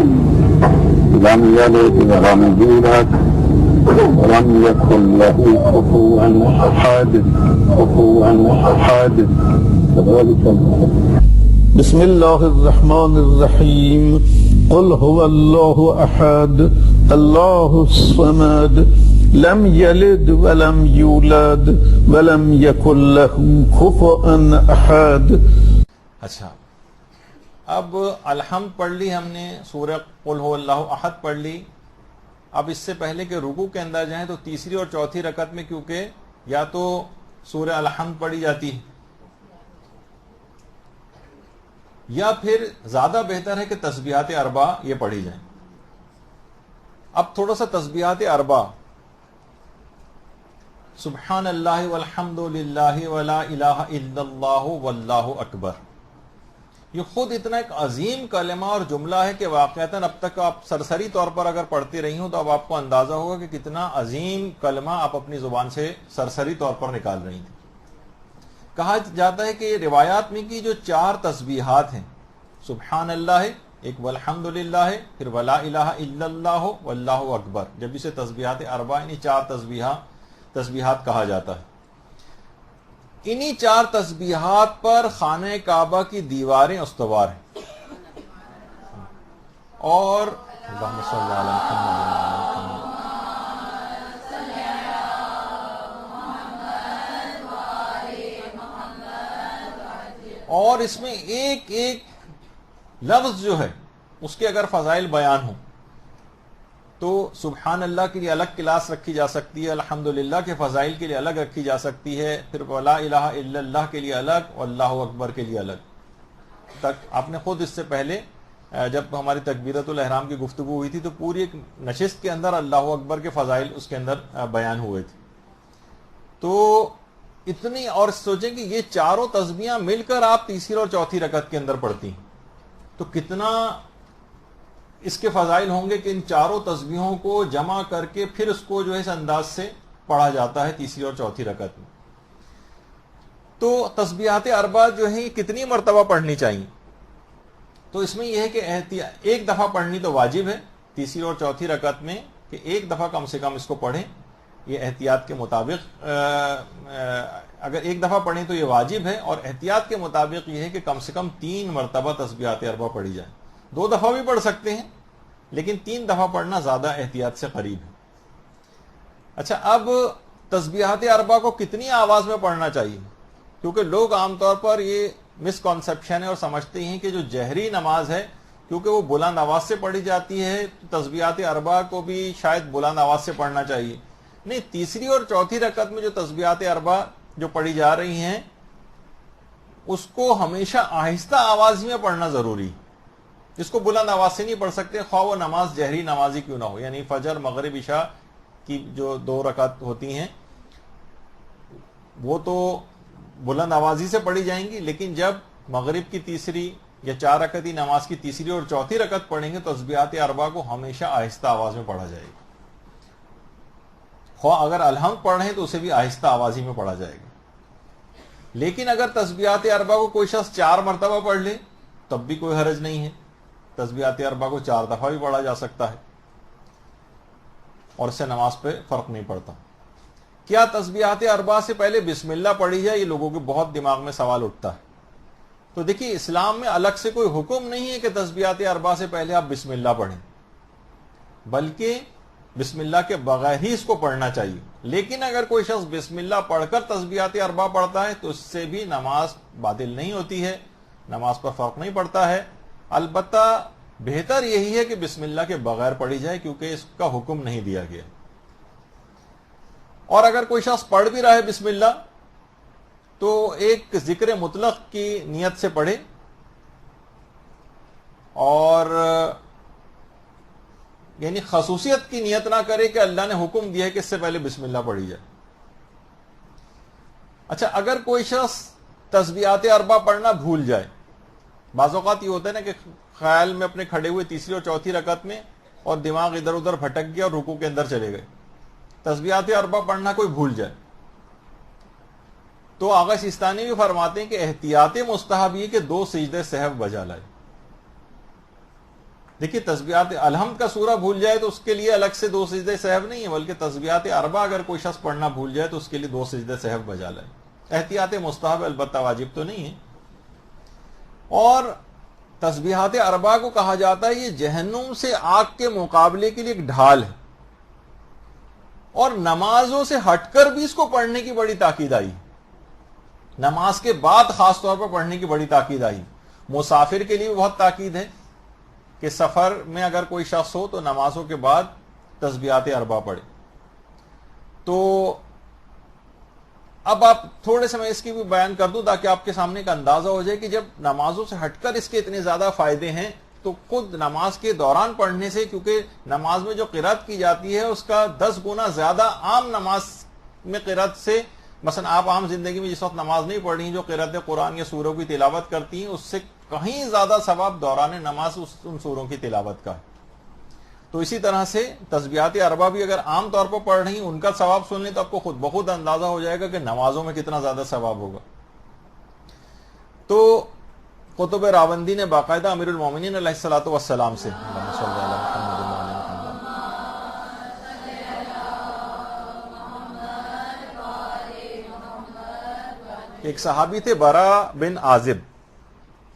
لم یلد ولم یولد ولم یکن له کفوا احد. بسم اللہ الرحمن الرحیم. قل هو اللہ احد اللہ الصمد لم یلد ولم یولد ولم یکن له کفوا احد. اچھا، اب الحمد پڑھ لی ہم نے، سورہ قل هو اللہ احد پڑھ لی. اب اس سے پہلے کہ رکوع کے اندر جائیں تو تیسری اور چوتھی رکعت میں کیونکہ یا تو سورہ الحمد پڑھی جاتی ہے یا پھر زیادہ بہتر ہے کہ تسبیحات اربع یہ پڑھی جائیں. اب تھوڑا سا تسبیحات اربع، سبحان اللہ والحمد للہ ولا الہ الا اللہ واللہ اکبر، یہ خود اتنا ایک عظیم کلمہ اور جملہ ہے کہ واقعتاً اب تک آپ سرسری طور پر اگر پڑھتی رہی ہوں تو اب آپ کو اندازہ ہوگا کہ کتنا عظیم کلمہ آپ اپنی زبان سے سرسری طور پر نکال رہی تھیں. کہا جاتا ہے کہ روایات میں کی جو 4 تسبیحات ہیں، سبحان اللہ ہے ایک، والحمد للہ ہے، پھر ولا الہ الا اللہ واللہ اکبر، جب اسے تسبیحات اربع یعنی 4 تسبیحات کہا جاتا ہے. انہی 4 تسبیحات پر خانہ کعبہ کی دیواریں استوار ہیں، اور اللہم صلی علی محمد. اور اس میں ایک ایک لفظ جو ہے اس کے اگر فضائل بیان ہوں تو سبحان اللہ کے لیے الگ کلاس رکھی جا سکتی ہے، الحمدللہ کے فضائل کے لیے الگ رکھی جا سکتی ہے، پھر ولا الہ الا اللہ کے لیے الگ اور اللہ اکبر کے لیے الگ. تک آپ نے خود اس سے پہلے جب ہماری تکبیرۃ الاحرام کی گفتگو ہوئی تھی تو پوری ایک نشست کے اندر اللہ اکبر کے فضائل اس کے اندر بیان ہوئے تھے. تو اتنی، اور سوچیں کہ یہ 4 تسبیحاں مل کر آپ تیسری اور چوتھی رکعت کے اندر پڑھتی ہیں تو کتنا اس کے فضائل ہوں گے کہ ان 4 تسبیحوں کو جمع کر کے پھر اس کو جو ہے اس انداز سے پڑھا جاتا ہے تیسری اور چوتھی رکعت میں. تو تسبیحات اربع جو ہیں کتنی مرتبہ پڑھنی چاہیے؟ تو اس میں یہ ہے کہ ایک دفعہ پڑھنی تو واجب ہے تیسری اور چوتھی رکعت میں، کہ ایک دفعہ کم سے کم اس کو پڑھیں. یہ احتیاط کے مطابق اگر ایک دفعہ پڑھیں تو یہ واجب ہے، اور احتیاط کے مطابق یہ ہے کہ کم سے کم 3 مرتبہ تسبیحات اربع پڑھی جائیں. 2 دفعہ بھی پڑھ سکتے ہیں لیکن 3 دفعہ پڑھنا زیادہ احتیاط سے قریب ہے. اچھا، اب تسبیحات اربع کو کتنی آواز میں پڑھنا چاہیے؟ کیونکہ لوگ عام طور پر یہ مسکنسیپشن ہے اور سمجھتے ہیں کہ جو جہری نماز ہے کیونکہ وہ بلند آواز سے پڑھی جاتی ہے تو تسبیحات اربع کو بھی شاید بلند آواز سے پڑھنا چاہیے. نہیں، تیسری اور چوتھی رکعت میں جو تسبیحات اربع جو پڑھی جا رہی ہیں اس کو ہمیشہ آہستہ آواز میں پڑھنا ضروری، جس کو بلند آواز سے نہیں پڑھ سکتے خواہ وہ نماز جہری نمازی کیوں نہ ہو. یعنی فجر مغرب عشاء کی جو 2 رکعت ہوتی ہیں وہ تو بلند آوازی سے پڑھی جائیں گی، لیکن جب مغرب کی تیسری یا 4 رکعتی نماز کی تیسری اور چوتھی رکعت پڑھیں گے تسبیحات اربع کو ہمیشہ آہستہ آواز میں پڑھا جائے گا. خواہ اگر الحمد پڑھ رہے ہیں تو اسے بھی آہستہ آوازی میں پڑھا جائے گا. لیکن اگر تسبیحات اربع کو کوئی شخص 4 مرتبہ پڑھ لے تب بھی کوئی حرج نہیں ہے. تسبیحات اربع کو 4 دفعہ بھی پڑھا جا سکتا ہے اور اس سے نماز پہ فرق نہیں پڑتا. کیا تسبیحات اربع سے پہلے بسم اللہ پڑھی جائے؟ یہ لوگوں کے بہت دماغ میں سوال اٹھتا ہے. تو دیکھیے اسلام میں الگ سے کوئی حکم نہیں ہے کہ تسبیحات اربع سے پہلے آپ بسم اللہ پڑھیں، بلکہ بسم اللہ کے بغیر ہی اس کو پڑھنا چاہیے. لیکن اگر کوئی شخص بسم اللہ پڑھ کر تسبیحات اربع پڑھتا ہے تو اس سے بھی نماز باطل نہیں ہوتی ہے، نماز پر فرق نہیں پڑتا ہے. البتہ بہتر یہی ہے کہ بسم اللہ کے بغیر پڑھی جائے کیونکہ اس کا حکم نہیں دیا گیا. اور اگر کوئی شخص پڑھ بھی رہا ہے بسم اللہ تو ایک ذکر مطلق کی نیت سے پڑھے اور یعنی خصوصیت کی نیت نہ کرے کہ اللہ نے حکم دیا ہے کہ اس سے پہلے بسم اللہ پڑھی جائے. اچھا، اگر کوئی شخص تسبیحات اربع پڑھنا بھول جائے، بعض اوقات یہ ہوتا ہے نا کہ خیال میں اپنے کھڑے ہوئے تیسری اور چوتھی رکعت میں اور دماغ ادھر ادھر بھٹک گیا اور رکوع کے اندر چلے گئے، تسبیحات اربع پڑھنا کوئی بھول جائے تو آغا سیستانی بھی فرماتے ہیں کہ احتیاط مستحب یہ کہ 2 سجدے سہو بجا لائے. دیکھیے تسبیحات الحمد کا سورہ بھول جائے تو اس کے لیے الگ سے 2 سجدے سہو نہیں ہے، بلکہ تسبیحات اربع اگر کوئی شخص پڑھنا بھول جائے تو اس کے لیے 2 سجدے سہو بجا لائے. احتیاط مستحب، البتہ واجب تو نہیں ہے. اور تسبیحات اربع کو کہا جاتا ہے یہ جہنم سے آگ کے مقابلے کے لیے ایک ڈھال ہے، اور نمازوں سے ہٹ کر بھی اس کو پڑھنے کی بڑی تاکید آئی. نماز کے بعد خاص طور پر پڑھنے کی بڑی تاکید آئی. مسافر کے لیے بھی بہت تاکید ہے کہ سفر میں اگر کوئی شخص ہو تو نمازوں کے بعد تسبیحات اربع پڑھے. تو اب آپ تھوڑے سے میں اس کی بھی بیان کر دوں تاکہ آپ کے سامنے کا اندازہ ہو جائے کہ جب نمازوں سے ہٹ کر اس کے اتنے زیادہ فائدے ہیں تو خود نماز کے دوران پڑھنے سے، کیونکہ نماز میں جو قرات کی جاتی ہے اس کا 10 گنا زیادہ عام نماز میں قرات سے، مثلا آپ عام زندگی میں جس وقت نماز نہیں پڑھ رہی ہیں جو قرات قرآن یا سوروں کی تلاوت کرتی ہیں اس سے کہیں زیادہ ثواب دوران نماز ان سوروں کی تلاوت کا ہے. تو اسی طرح سے تسبیحات اربع بھی اگر عام طور پر پڑھ رہی ہیں ان کا ثواب سن لیں تو آپ کو خود بخود اندازہ ہو جائے گا کہ نمازوں میں کتنا زیادہ ثواب ہوگا. تو قطب راوندی نے باقاعدہ امیر المومنین علیہ الصلوۃ والسلام سے ایک صحابی تھے برا بن عازب،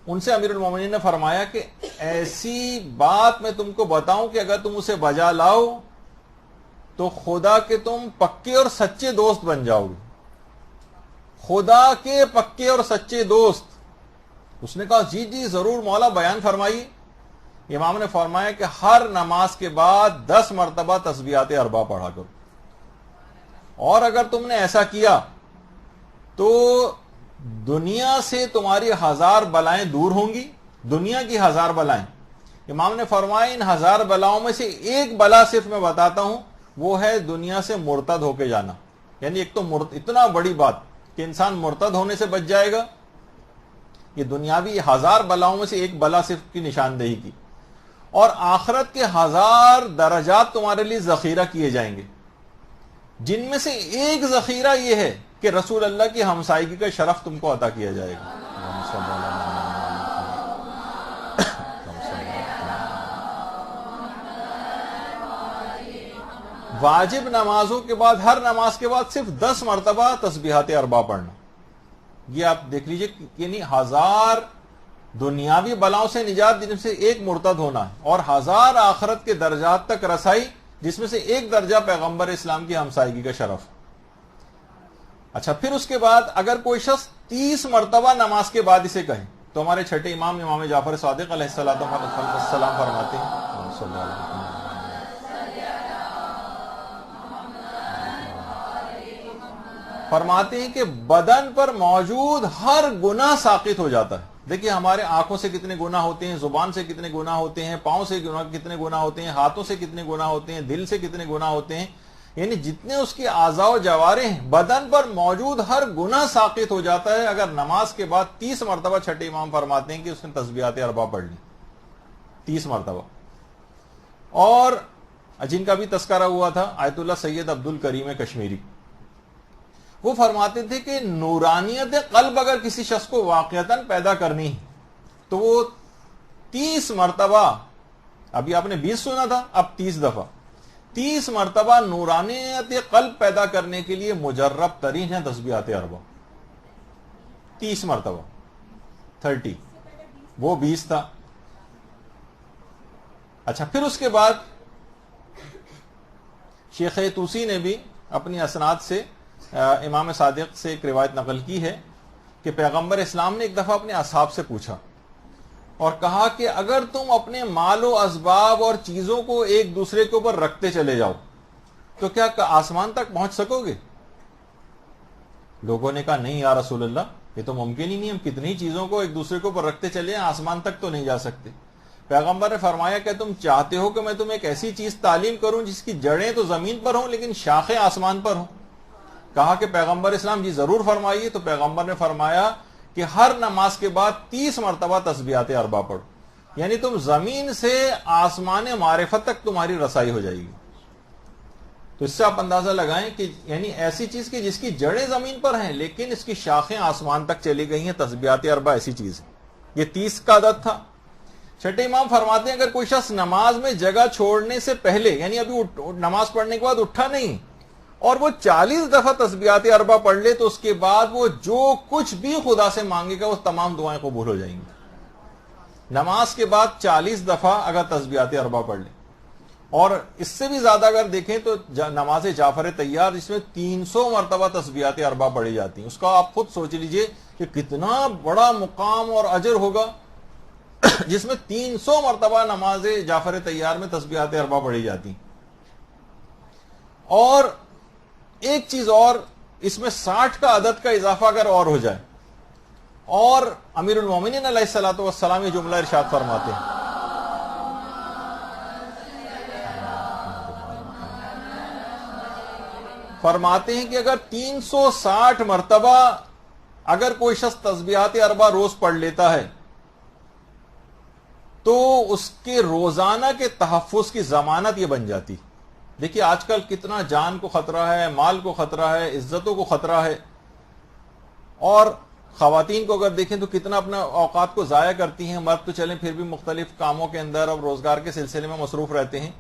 ان سے امیر المومنین نے فرمایا کہ ایسی بات میں تم کو بتاؤں کہ اگر تم اسے بجا لاؤ تو خدا کے تم پکے اور سچے دوست بن جاؤ گے. خدا کے پکے اور سچے دوست. اس نے کہا جی جی ضرور مولا بیان فرمائیے. امام نے فرمایا کہ ہر نماز کے بعد 10 مرتبہ تسبیحات اربع پڑھا کرو، اور اگر تم نے ایسا کیا تو دنیا سے تمہاری 1000 بلائیں دور ہوں گی، دنیا کی 1000 بلائیں. امام نے فرمایا ان 1000 بلاؤں میں سے ایک بلا صرف میں بتاتا ہوں، وہ ہے دنیا سے مرتد ہو کے جانا. یعنی ایک تو اتنا بڑی بات کہ انسان مرتد ہونے سے بچ جائے گا، یہ دنیاوی 1000 بلاؤں میں سے ایک بلا صرف کی نشاندہی کی. اور آخرت کے 1000 درجات تمہارے لیے ذخیرہ کیے جائیں گے، جن میں سے ایک ذخیرہ یہ ہے کہ رسول اللہ کی ہمسائیگی کا شرف تم کو عطا کیا جائے گا. واجب نمازوں کے بعد ہر نماز کے بعد صرف 10 مرتبہ تسبیحات اربع پڑھنا. یہ آپ دیکھ لیجئے، یعنی 1000 دنیاوی بلاؤں سے نجات جن سے ایک مرتد ہونا ہے، اور 1000 آخرت کے درجات تک رسائی جس میں سے ایک درجہ پیغمبر اسلام کی ہمسائیگی کا شرف. اچھا، پھر اس کے بعد اگر کوئی شخص 30 مرتبہ نماز کے بعد اسے کہے تو ہمارے چھٹے امام جعفر صادق علیہ السلام فرماتے ہیں فرماتے ہیں کہ بدن پر موجود ہر گناہ ساقط ہو جاتا ہے. دیکھیے ہمارے آنکھوں سے کتنے گناہ ہوتے ہیں، زبان سے کتنے گناہ ہوتے ہیں، پاؤں سے کتنے گناہ ہوتے ہیں، ہاتھوں سے کتنے گناہ ہوتے ہیں، دل سے کتنے گناہ ہوتے ہیں. یعنی جتنے اس کی اعضاء و جوارح ہیں بدن پر موجود ہر گناہ ساقط ہو جاتا ہے اگر نماز کے بعد 30 مرتبہ چھٹے امام فرماتے ہیں کہ اس نے تسبیحات اربع پڑھ لی 30 مرتبہ. اور جن کا بھی تذکرہ ہوا تھا آیت اللہ سید عبد الکریم کشمیری، وہ فرماتے تھے کہ نورانیت قلب اگر کسی شخص کو واقعتاً پیدا کرنی ہے تو وہ 30 مرتبہ، ابھی آپ نے 20 سنا تھا، اب 30 دفعہ 30 مرتبہ نورانیت قلب پیدا کرنے کے لیے مجرب ترین ہے تسبیحات اربع. 30 مرتبہ 30، وہ 20 تھا. اچھا، پھر اس کے بعد شیخ توسی نے بھی اپنی اسناد سے امام صادق سے ایک روایت نقل کی ہے کہ پیغمبر اسلام نے ایک دفعہ اپنے اصحاب سے پوچھا اور کہا کہ اگر تم اپنے مال و اسباب اور چیزوں کو ایک دوسرے کے اوپر رکھتے چلے جاؤ تو کیا آسمان تک پہنچ سکو گے؟ لوگوں نے کہا نہیں یا رسول اللہ، یہ تو ممکن ہی نہیں، ہم کتنی چیزوں کو ایک دوسرے کے اوپر رکھتے چلے ہیں، آسمان تک تو نہیں جا سکتے. پیغمبر نے فرمایا کہ تم چاہتے ہو کہ میں تمہیں ایک ایسی چیز تعلیم کروں جس کی جڑیں تو زمین پر ہوں لیکن شاخیں آسمان پر ہوں؟ کہا کہ پیغمبر اسلام جی ضرور فرمائیے. تو پیغمبر نے فرمایا کہ ہر نماز کے بعد 30 مرتبہ تسبیحات اربع پڑھو، یعنی تم زمین سے آسمان معرفت تک تمہاری رسائی ہو جائے گی. تو اس سے آپ اندازہ لگائیں کہ یعنی ایسی چیز کی جس کی جڑیں زمین پر ہیں لیکن اس کی شاخیں آسمان تک چلی گئی ہیں، تسبیحات اربع ایسی چیز ہے. یہ 30 کا عدد تھا. چھٹے امام فرماتے ہیں اگر کوئی شخص نماز میں جگہ چھوڑنے سے پہلے، یعنی ابھی نماز پڑھنے کے بعد اٹھا نہیں اور وہ 40 دفعہ تسبیحات اربع پڑھ لے تو اس کے بعد وہ جو کچھ بھی خدا سے مانگے گا وہ تمام دعائیں قبول ہو جائیں گی. نماز کے بعد 40 دفعہ اگر تسبیحات اربع پڑھ لے، اور اس سے بھی زیادہ اگر دیکھیں تو نماز جعفر طیار جس میں 300 مرتبہ تسبیحات اربع پڑھی جاتی ہیں، اس کا آپ خود سوچ لیجئے کہ کتنا بڑا مقام اور اجر ہوگا جس میں 300 مرتبہ نماز جعفر طیار میں تسبیحات اربع پڑھی جاتی. اور ایک چیز اور، اس میں 60 کا عدد کا اضافہ اگر اور ہو جائے، اور امیر المومنین علیہ الصلوۃ والسلام یہ جملہ ارشاد فرماتے ہیں، کہ اگر 360 مرتبہ اگر کوئی شخص تسبیحات اربع روز پڑھ لیتا ہے تو اس کے روزانہ کے تحفظ کی ضمانت یہ بن جاتی. دیکھیے آج کل کتنا جان کو خطرہ ہے، مال کو خطرہ ہے، عزتوں کو خطرہ ہے، اور خواتین کو اگر دیکھیں تو کتنا اپنا اوقات کو ضائع کرتی ہیں. مرد تو چلیں پھر بھی مختلف کاموں کے اندر اور روزگار کے سلسلے میں مصروف رہتے ہیں،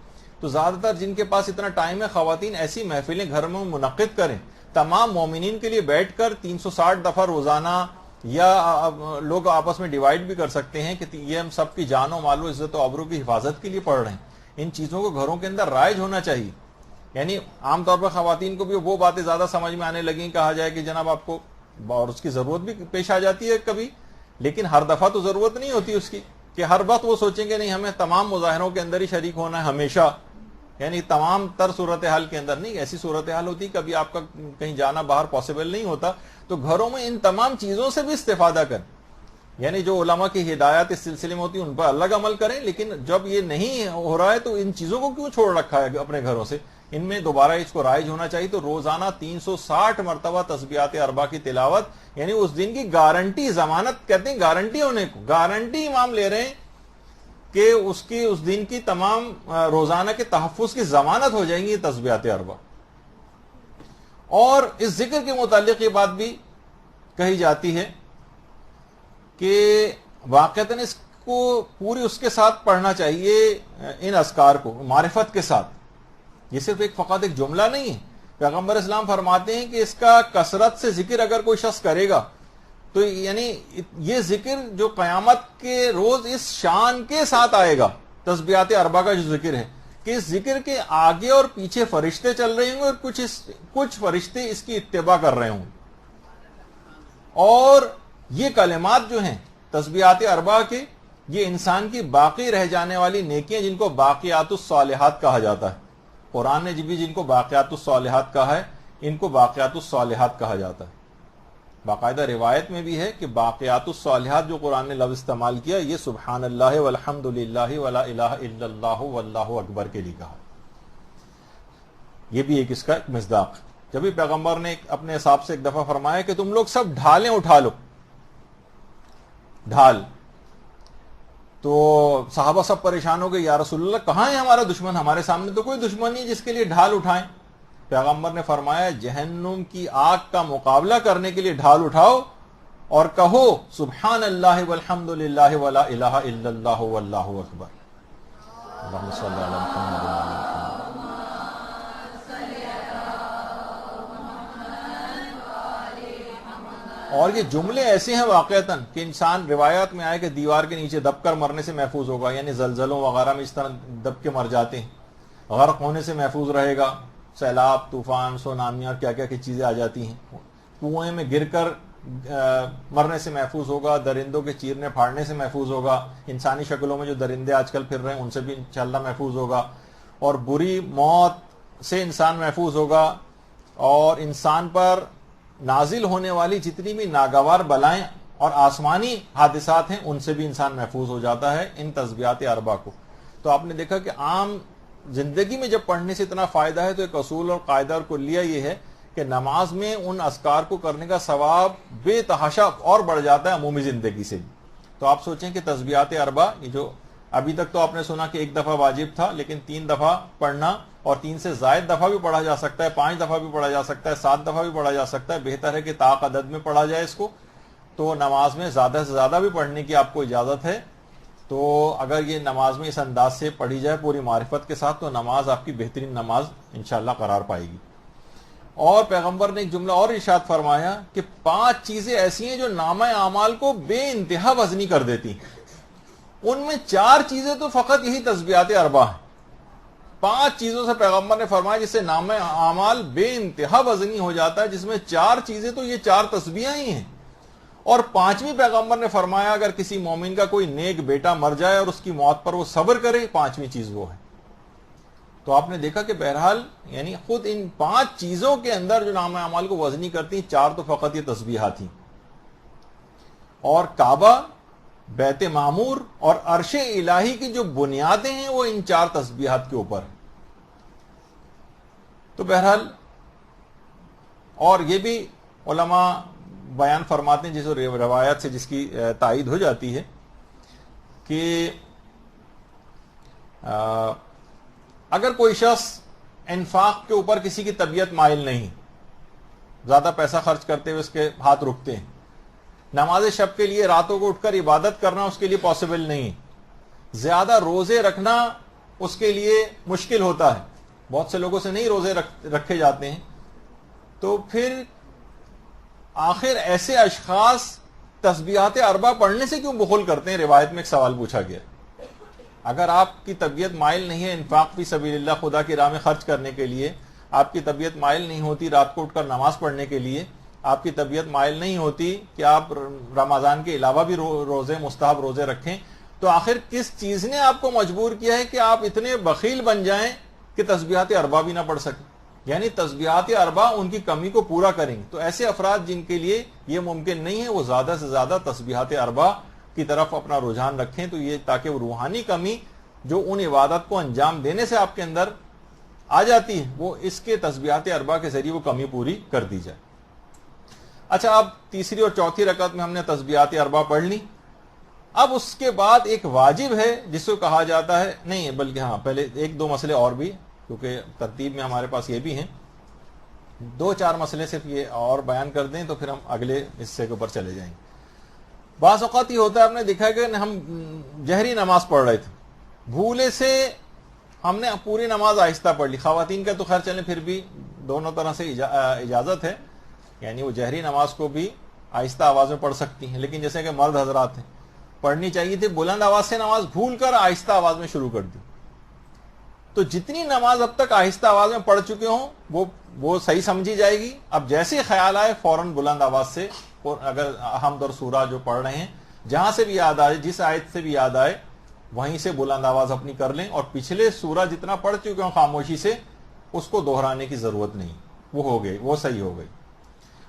تو زیادہ تر جن کے پاس اتنا ٹائم ہے خواتین ایسی محفلیں گھر میں منعقد کریں، تمام مومنین کے لیے بیٹھ کر 360 دفعہ روزانہ، یا لوگ آپس میں ڈیوائیڈ بھی کر سکتے ہیں کہ یہ ہم سب کی جان و مال و عزت و آبرو کی حفاظت کے لیے پڑھ رہے ہیں. ان چیزوں کو گھروں کے اندر رائج ہونا چاہیے. یعنی عام طور پر خواتین کو بھی وہ باتیں زیادہ سمجھ میں آنے لگیں، کہا جائے کہ جناب آپ کو، اور اس کی ضرورت بھی پیش آ جاتی ہے کبھی، لیکن ہر دفعہ تو ضرورت نہیں ہوتی اس کی کہ ہر وقت وہ سوچیں گے نہیں ہمیں تمام مظاہروں کے اندر ہی شریک ہونا ہے ہمیشہ، یعنی تمام تر صورتحال کے اندر نہیں. ایسی صورتحال ہوتی کبھی آپ کا کہیں جانا باہر پاسبل نہیں ہوتا، تو گھروں میں ان تمام چیزوں سے بھی استفادہ کریں. یعنی جو علماء کی ہدایات اس سلسلے میں ہوتی ہیں ان پر الگ عمل کریں، لیکن جب یہ نہیں ہو رہا ہے تو ان چیزوں کو کیوں چھوڑ رکھا ہے اپنے گھروں سے؟ ان میں دوبارہ اس کو رائج ہونا چاہیے. تو روزانہ 360 مرتبہ تسبیحات اربع کی تلاوت، یعنی اس دن کی گارنٹی، ضمانت کہتے ہیں گارنٹی ہونے کو، گارنٹی امام لے رہے ہیں کہ اس دن کی تمام روزانہ کے تحفظ کی ضمانت ہو جائیں گی تسبیحات اربع. اور اس ذکر کے متعلق یہ بات بھی کہی جاتی ہے کہ واقعتاً اس کو پوری اس کے ساتھ پڑھنا چاہیے، ان اذکار کو معرفت کے ساتھ. یہ صرف فقط ایک جملہ نہیں ہے. پیغمبر اسلام فرماتے ہیں کہ اس کا کثرت سے ذکر اگر کوئی شخص کرے گا تو یعنی یہ ذکر جو قیامت کے روز اس شان کے ساتھ آئے گا، تسبیحات اربع کا جو ذکر ہے، کہ اس ذکر کے آگے اور پیچھے فرشتے چل رہے ہوں گے اور کچھ فرشتے اس کی اتباع کر رہے ہوں. اور یہ کلمات جو ہیں تسبیحات اربع کے، یہ انسان کی باقی رہ جانے والی نیکیاں جن کو باقیات الصالحات کہا جاتا ہے. قرآن نے بھی جن کو باقیات الصالحات کہا ہے، ان کو باقیات الصالحات کہا جاتا ہے. باقاعدہ روایت میں بھی ہے کہ باقیات الصالحات جو قرآن نے لفظ استعمال کیا، یہ سبحان اللہ والحمد للہ ولا الہ الا اللہ واللہ اکبر کے لیے کہا. یہ بھی ایک اس کا مصداق. جب بھی پیغمبر نے اپنے حساب سے ایک دفعہ فرمایا کہ تم لوگ سب ڈھالیں اٹھا لو, ڈھال, تو صحابہ سب پریشان ہو گئے, یا رسول اللہ کہاں ہے ہمارا دشمن, ہمارے سامنے تو کوئی دشمن نہیں جس کے لیے ڈھال اٹھائیں. پیغمبر نے فرمایا جہنم کی آگ کا مقابلہ کرنے کے لیے ڈھال اٹھاؤ اور کہو سبحان اللہ والحمد للہ ولا الہ الا اللہ واللہ اکبر. اللہم صلی علی محمد وعلی آل محمد. اور یہ جملے ایسے ہیں واقعتاً کہ انسان روایات میں آئے کہ دیوار کے نیچے دب کر مرنے سے محفوظ ہوگا, یعنی زلزلوں وغیرہ میں اس طرح دب کے مر جاتے ہیں, غرق ہونے سے محفوظ رہے گا, سیلاب, طوفان, سونامی اور کیا کیا کی چیزیں آ جاتی ہیں, کنویں میں گر کر مرنے سے محفوظ ہوگا, درندوں کے چیرنے پھاڑنے سے محفوظ ہوگا, انسانی شکلوں میں جو درندے آج کل پھر رہے ہیں ان سے بھی انشاءاللہ محفوظ ہوگا, اور بری موت سے انسان محفوظ ہوگا, اور انسان پر نازل ہونے والی جتنی بھی ناگوار بلائیں اور آسمانی حادثات ہیں ان سے بھی انسان محفوظ ہو جاتا ہے ان تسبیحات اربع کو. تو آپ نے دیکھا کہ عام زندگی میں جب پڑھنے سے اتنا فائدہ ہے تو ایک اصول اور قاعدہ اور کلیہ یہ ہے کہ نماز میں ان اذکار کو کرنے کا ثواب بے تحاشا اور بڑھ جاتا ہے عمومی زندگی سے بھی. تو آپ سوچیں کہ تسبیحات اربع یہ جو ابھی تک تو آپ نے سنا کہ ایک دفعہ واجب تھا, لیکن 3 دفعہ پڑھنا, اور 3 سے زائد دفعہ بھی پڑھا جا سکتا ہے, 5 دفعہ بھی پڑھا جا سکتا ہے, 7 دفعہ بھی پڑھا جا سکتا ہے. بہتر ہے کہ طاق عدد میں پڑھا جائے اس کو. تو نماز میں زیادہ سے زیادہ بھی پڑھنے کی آپ کو اجازت ہے. تو اگر یہ نماز میں اس انداز سے پڑھی جائے پوری معرفت کے ساتھ تو نماز آپ کی بہترین نماز انشاءاللہ قرار پائے گی. اور پیغمبر نے ایک جملہ اور ارشاد فرمایا کہ 5 چیزیں ایسی ہیں جو نامہ اعمال کو بے انتہا وزنی کر دیتی ہیں. ان میں 4 چیزیں تو فقط یہی تسبیحات اربع ہیں. 5 چیزوں سے پیغمبر نے فرمایا جس سے نامہ اعمال بے انتہا وزنی ہو جاتا ہے, جس میں 4 چیزیں تو یہ 4 تسبیحیں ہی ہیں. اور 5ویں پیغمبر نے فرمایا اگر کسی مومن کا کوئی نیک بیٹا مر جائے اور اس کی موت پر وہ صبر کرے, 5ویں چیز وہ ہے. تو آپ نے دیکھا کہ بہرحال یعنی خود ان 5 چیزوں کے اندر جو نامہ اعمال کو وزنی کرتی ہیں 4 تو فقط یہ تسبیحات ہیں. اور کعبہ, بیت معمور اور عرش الہی کی جو بنیادیں ہیں وہ ان 4 تسبیحات کے اوپر. تو بہرحال اور یہ بھی علماء بیان فرماتے ہیں جس روایات سے جس کی تائید ہو جاتی ہے کہ اگر کوئی شخص انفاق کے اوپر کسی کی طبیعت مائل نہیں, زیادہ پیسہ خرچ کرتے ہوئے اس کے ہاتھ رکتے ہیں, نماز شب کے لیے راتوں کو اٹھ کر عبادت کرنا اس کے لیے پاسبل نہیں, زیادہ روزے رکھنا اس کے لیے مشکل ہوتا ہے, بہت سے لوگوں سے نہیں روزے رکھے جاتے ہیں, تو پھر آخر ایسے اشخاص تسبیحات اربع پڑھنے سے کیوں بخل کرتے ہیں؟ روایت میں ایک سوال پوچھا گیا. اگر آپ کی طبیعت مائل نہیں ہے انفاق فی سبیل اللہ, خدا کی راہ میں خرچ کرنے کے لیے, آپ کی طبیعت مائل نہیں ہوتی رات کو اٹھ کر نماز پڑھنے کے لیے, آپ کی طبیعت مائل نہیں ہوتی کہ آپ رمضان کے علاوہ بھی روزے مستحب روزے رکھیں, تو آخر کس چیز نے آپ کو مجبور کیا ہے کہ آپ اتنے بخیل بن جائیں کہ تسبیحات اربع بھی نہ پڑھ سکیں؟ یعنی تسبیحات اربع ان کی کمی کو پورا کریں گے. تو ایسے افراد جن کے لیے یہ ممکن نہیں ہے وہ زیادہ سے زیادہ تسبیحات اربع کی طرف اپنا رجحان رکھیں, تو یہ تاکہ وہ روحانی کمی جو ان عبادت کو انجام دینے سے آپ کے اندر آ جاتی ہے وہ اس کے تسبیحات اربع کے ذریعے وہ کمی پوری کر دی جائے. اچھا, اب تیسری اور چوتھی رکعت میں ہم نے تسبیحات اربع پڑھ لی. اب اس کے بعد ایک واجب ہے جس کو کہا جاتا ہے, نہیں بلکہ ہاں پہلے 1-2 مسئلے اور بھی, کیونکہ ترتیب میں ہمارے پاس یہ بھی ہیں, 2-4 مسئلے صرف یہ اور بیان کر دیں تو پھر ہم اگلے حصے کے اوپر چلے جائیں گے. بعض اوقات یہ ہوتا ہے, آپ نے دیکھا کہ ہم جہری نماز پڑھ رہے تھے, بھولے سے ہم نے پوری نماز آہستہ پڑھ لی. خواتین کا تو خیر چلیں پھر بھی دونوں طرح سے اجازت ہے, یعنی وہ جہری نماز کو بھی آہستہ آواز میں پڑھ سکتی ہیں, لیکن جیسے کہ مرد حضرات ہیں پڑھنی چاہیے تھی بلند آواز سے نماز, بھول کر آہستہ آواز میں شروع کر دی. تو جتنی نماز اب تک آہستہ آواز میں پڑھ چکے ہوں وہ صحیح سمجھی جائے گی. اب جیسے خیال آئے فوراً بلند آواز سے, اور اگر حمد اور سورہ جو پڑھ رہے ہیں جہاں سے بھی یاد آئے, جس آیت سے بھی یاد آئے وہیں سے بلند آواز اپنی کر لیں, اور پچھلے سورہ جتنا پڑھ چکے ہوں خاموشی سے اس کو دہرانے کی ضرورت نہیں, وہ ہو گئی, وہ صحیح ہو گئی.